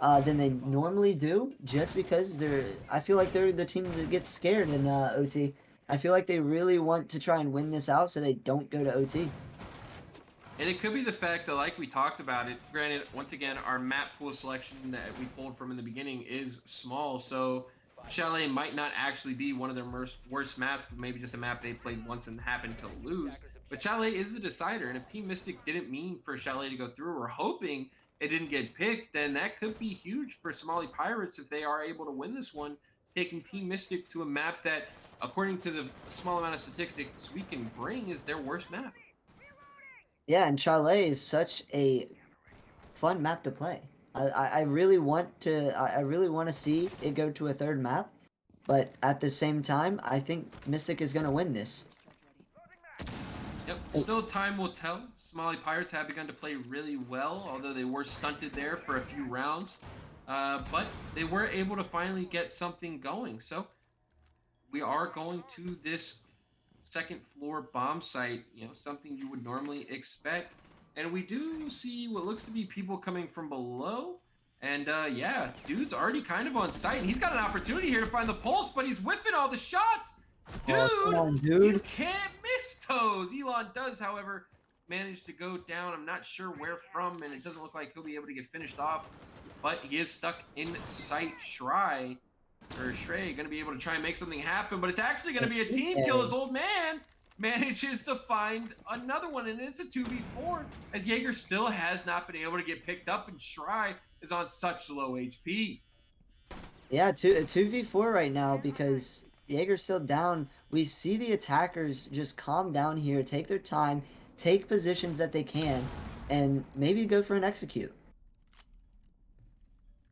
than they normally do, just because I feel like they're the team that gets scared in OT. I feel like they really want to try and win this out so they don't go to OT. And it could be the fact that, like we talked about it, granted, once again, our map pool selection that we pulled from in the beginning is small. So Chalet might not actually be one of their worst maps, but maybe just a map they played once and happened to lose. But Chalet is the decider. And if Team Mystic didn't mean for Chalet to go through, or hoping it didn't get picked, then that could be huge for Somali Pirates if they are able to win this one, taking Team Mystic to a map that, according to the small amount of statistics we can bring, is their worst map. Yeah, and Chalet is such a fun map to play. I really want to I really want to see it go to a third map, but at the same time, I think Mystic is gonna win this. Yep, Oh, still time will tell. Somali Pirates have begun to play really well, although they were stunted there for a few rounds. But they were able to finally get something going. So we are going to this second floor bomb site, something you would normally expect. And we do see what looks to be people coming from below. And yeah, dude's already kind of on site. And he's got an opportunity here to find the pulse, but he's whiffing all the shots. oh, come Dude, on, you dude. can't miss toes. Elon does, however, manage to go down. I'm not sure where from, and it doesn't look like he'll be able to get finished off. But he is stuck in sight. Shrey going to be able to try and make something happen, but it's actually going to be a team kill. His Okay. old man manages to find another one, and it's a 2v4 as Jaeger still has not been able to get picked up, and Shrey is on such low HP. Yeah, 2v4 right now because Jaeger's still down. We see the attackers just calm down here, take their time, take positions that they can, and maybe go for an execute.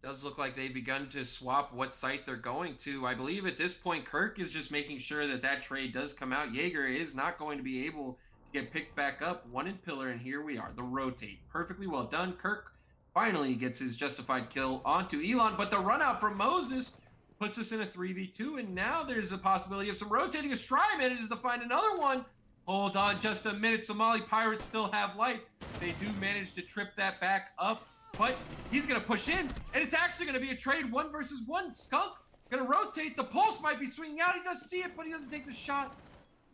Does look like they've begun to swap what site they're going to. I believe at this point, Kirk is just making sure that that trade does come out. Jaeger is not going to be able to get picked back up. One in pillar, and here we are. The rotate. Perfectly well done. Kirk finally gets his justified kill onto Elon, but the run out from Moses puts us in a 3v2, and now there's a possibility of some rotating. A Stry manages to find another one. Hold on just a minute. Somali Pirates still have life. They do manage to trip that back up, but he's going to push in, and it's actually going to be a trade 1v1. Skunk going to rotate. The pulse might be swinging out. He does see it, but he doesn't take the shot.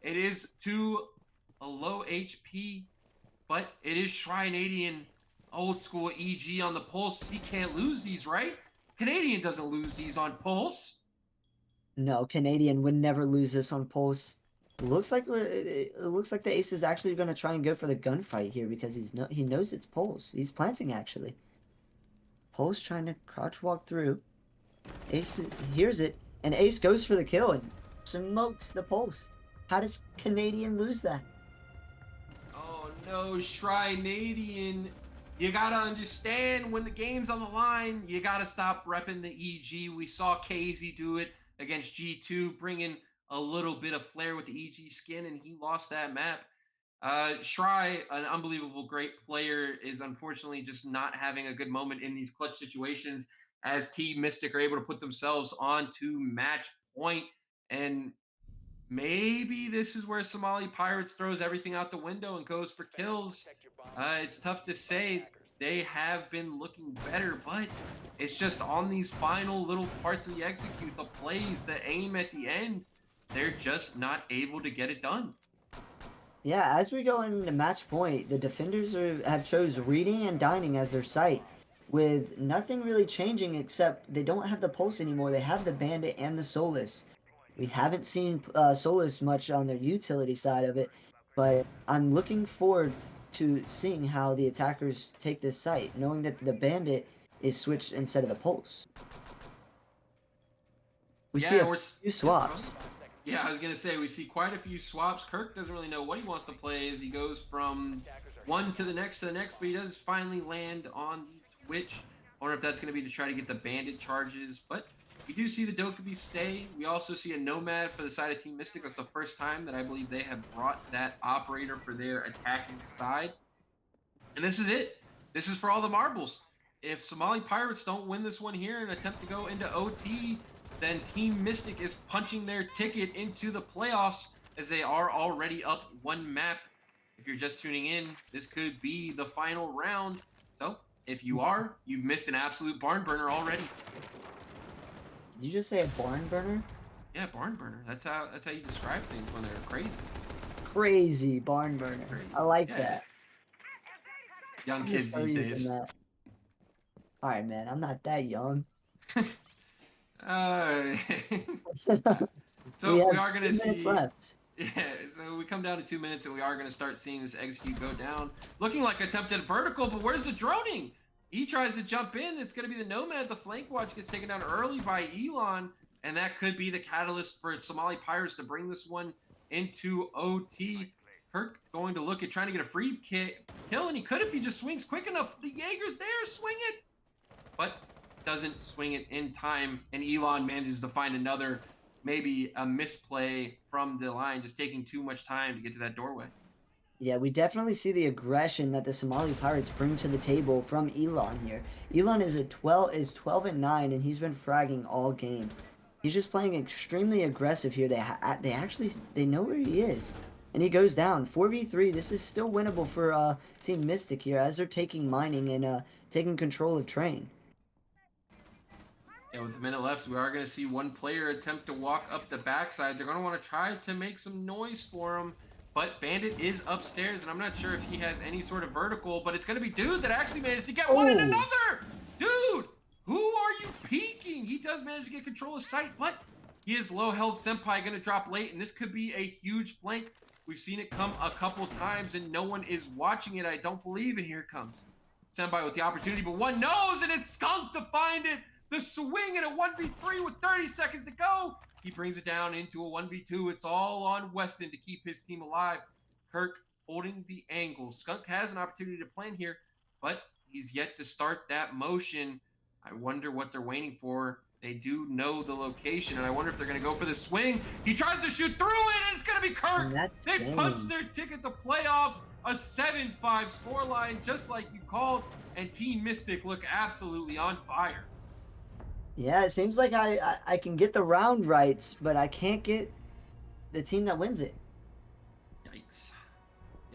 It is to a low HP, but it is Shrinadian, old school EG on the pulse. He can't lose these, right? Canadian doesn't lose these on pulse. No, Canadian would never lose this on pulse. It looks like the ace is actually going to try and go for the gunfight here because he knows it's pulse. He's planting actually. Pulse trying to crouch walk through. Ace hears it, and Ace goes for the kill and smokes the pulse. How does Canadian lose that? Oh no, Shrinadian. You gotta understand when the game's on the line, you gotta stop repping the EG. We saw KZ do it against G2, bringing a little bit of flair with the EG skin, and he lost that map. Shry, an unbelievable great player, is unfortunately just not having a good moment in these clutch situations as Team Mystic are able to put themselves on to match point. And maybe this is where Somali Pirates throws everything out the window and goes for kills. It's tough to say. They have been looking better, but it's just on these final little parts of the execute, the plays, the aim at the end, they're just not able to get it done. Yeah, as we go into match point, the defenders have chose reading and dining as their site, with nothing really changing except they don't have the pulse anymore. They have the bandit and the Solus. We haven't seen Solus much on their utility side of it, but I'm looking forward to seeing how the attackers take this site, knowing that the bandit is switched instead of the pulse. We see Yeah, a few yep, go ahead. swaps. Yeah, I was gonna say we see quite a few swaps. Kirk doesn't really know what he wants to play as he goes from one to the next, but he does finally land on the Twitch. I wonder if that's gonna be to try to get the bandit charges, but we do see the Dokkaebi stay. We also see a Nomad for the side of Team Mystic. That's the first time that I believe they have brought that operator for their attacking side. And this is it. This is for all the marbles. If Somali Pirates don't win this one here and attempt to go into OT, then Team Mystic is punching their ticket into the playoffs as they are already up one map. If you're just tuning in, this could be the final round. So if you are, you've missed an absolute barn burner already. Did you just say a barn burner? Yeah, barn burner. That's how you describe things when they're crazy. Crazy barn burner. Crazy. I like Yeah. that. Young I'm gonna kids start these using days. that. All right, man. I'm not that young. uh, We so we have are going to 2 minutes see. left. Yeah, so we come down to 2 minutes and we are going to start seeing this execute go down. Looking like attempted vertical, but where's the droning? He tries to jump in. It's going to be the Nomad. The flank watch gets taken down early by Elon, and that could be the catalyst for Somali Pirates to bring this one into OT. Kirk going to look at trying to get a free kill, and he could if he just swings quick enough. The Jaeger's there. Swing it. But doesn't swing it in time, and Elon manages to find another, maybe a misplay from the line, just taking too much time to get to that doorway. Yeah, we definitely see the aggression that the Somali Pirates bring to the table from Elon here. Elon is 12-9 and he's been fragging all game. He's just playing extremely aggressive here. They actually they know where he is. And he goes down 4v3. This is still winnable for Team Mystic here as they're taking mining and taking control of train. Yeah, with a minute left, we are going to see one player attempt to walk up the backside. They're going to want to try to make some noise for him, but Bandit is upstairs, and I'm not sure if he has any sort of vertical, but it's going to be Dude that actually managed to get one and Oh, another! Dude, who are you peeking? He does manage to get control of sight, but he is low health. Senpai going to drop late, and this could be a huge flank. We've seen it come a couple times, and no one is watching it, I don't believe, and here it comes. Senpai with the opportunity, but one knows, and it's Skunk to find it. The swing in a 1v3 with 30 seconds to go. He brings it down into a 1v2. It's all on Weston to keep his team alive. Kirk holding the angle. Skunk has an opportunity to plan here, but he's yet to start that motion. I wonder what they're waiting for. They do know the location, and I wonder if they're going to go for the swing. He tries to shoot through it, and it's going to be and Kirk. that's They punched game. their ticket to playoffs. A 7-5 scoreline, just like you called, and Team Mystic look absolutely on fire. Yeah, it seems like I can get the round rights, but I can't get the team that wins it. Yikes.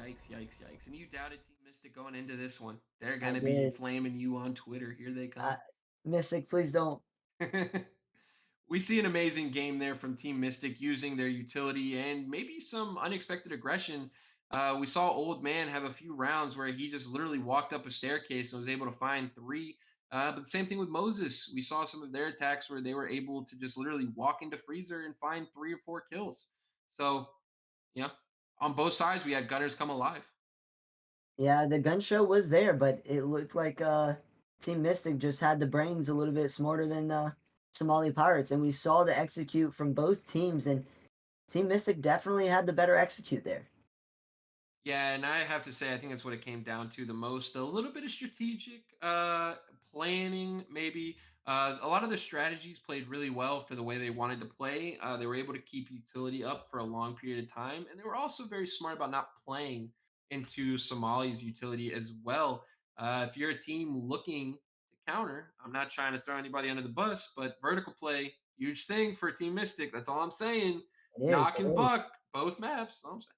Yikes, yikes, yikes. And you doubted Team Mystic going into this one. They're I going to be did. flaming you on Twitter. Here they Uh, come. Mystic, please don't. We see an amazing game there from Team Mystic using their utility and maybe some unexpected aggression. We saw Old Man have a few rounds where he just literally walked up a staircase and was able to find three. But the same thing with Moses. We saw some of their attacks where they were able to just literally walk into Freezer and find 3 or 4 kills. So, you know, on both sides, we had gunners come alive. Yeah, the gun show was there, but it looked like Team Mystic just had the brains a little bit smarter than Somali Pirates, and we saw the execute from both teams, and Team Mystic definitely had the better execute there. Yeah, and I have to say, I think that's what it came down to the most. A little bit of strategic planning, maybe. A lot of the strategies played really well for the way they wanted to play. They were able to keep utility up for a long period of time, and they were also very smart about not playing into Somali's utility as well. If you're a team looking to counter, I'm not trying to throw anybody under the bus, but vertical play, huge thing for Team Mystic. That's all I'm saying. It is, Knock it and is. buck, both maps. All I'm saying.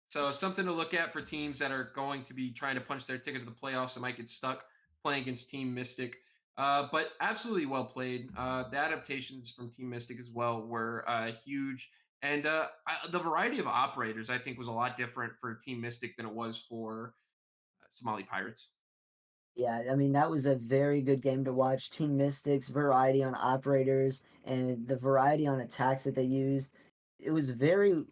So something to look at for teams that are going to be trying to punch their ticket to the playoffs that might get stuck playing against Team Mystic. But absolutely well played. The adaptations from Team Mystic as well were huge. And the variety of operators, I think, was a lot different for Team Mystic than it was for Somali Pirates. Yeah, I mean, that was a very good game to watch. Team Mystics, variety on operators, and the variety on attacks that they used. It was very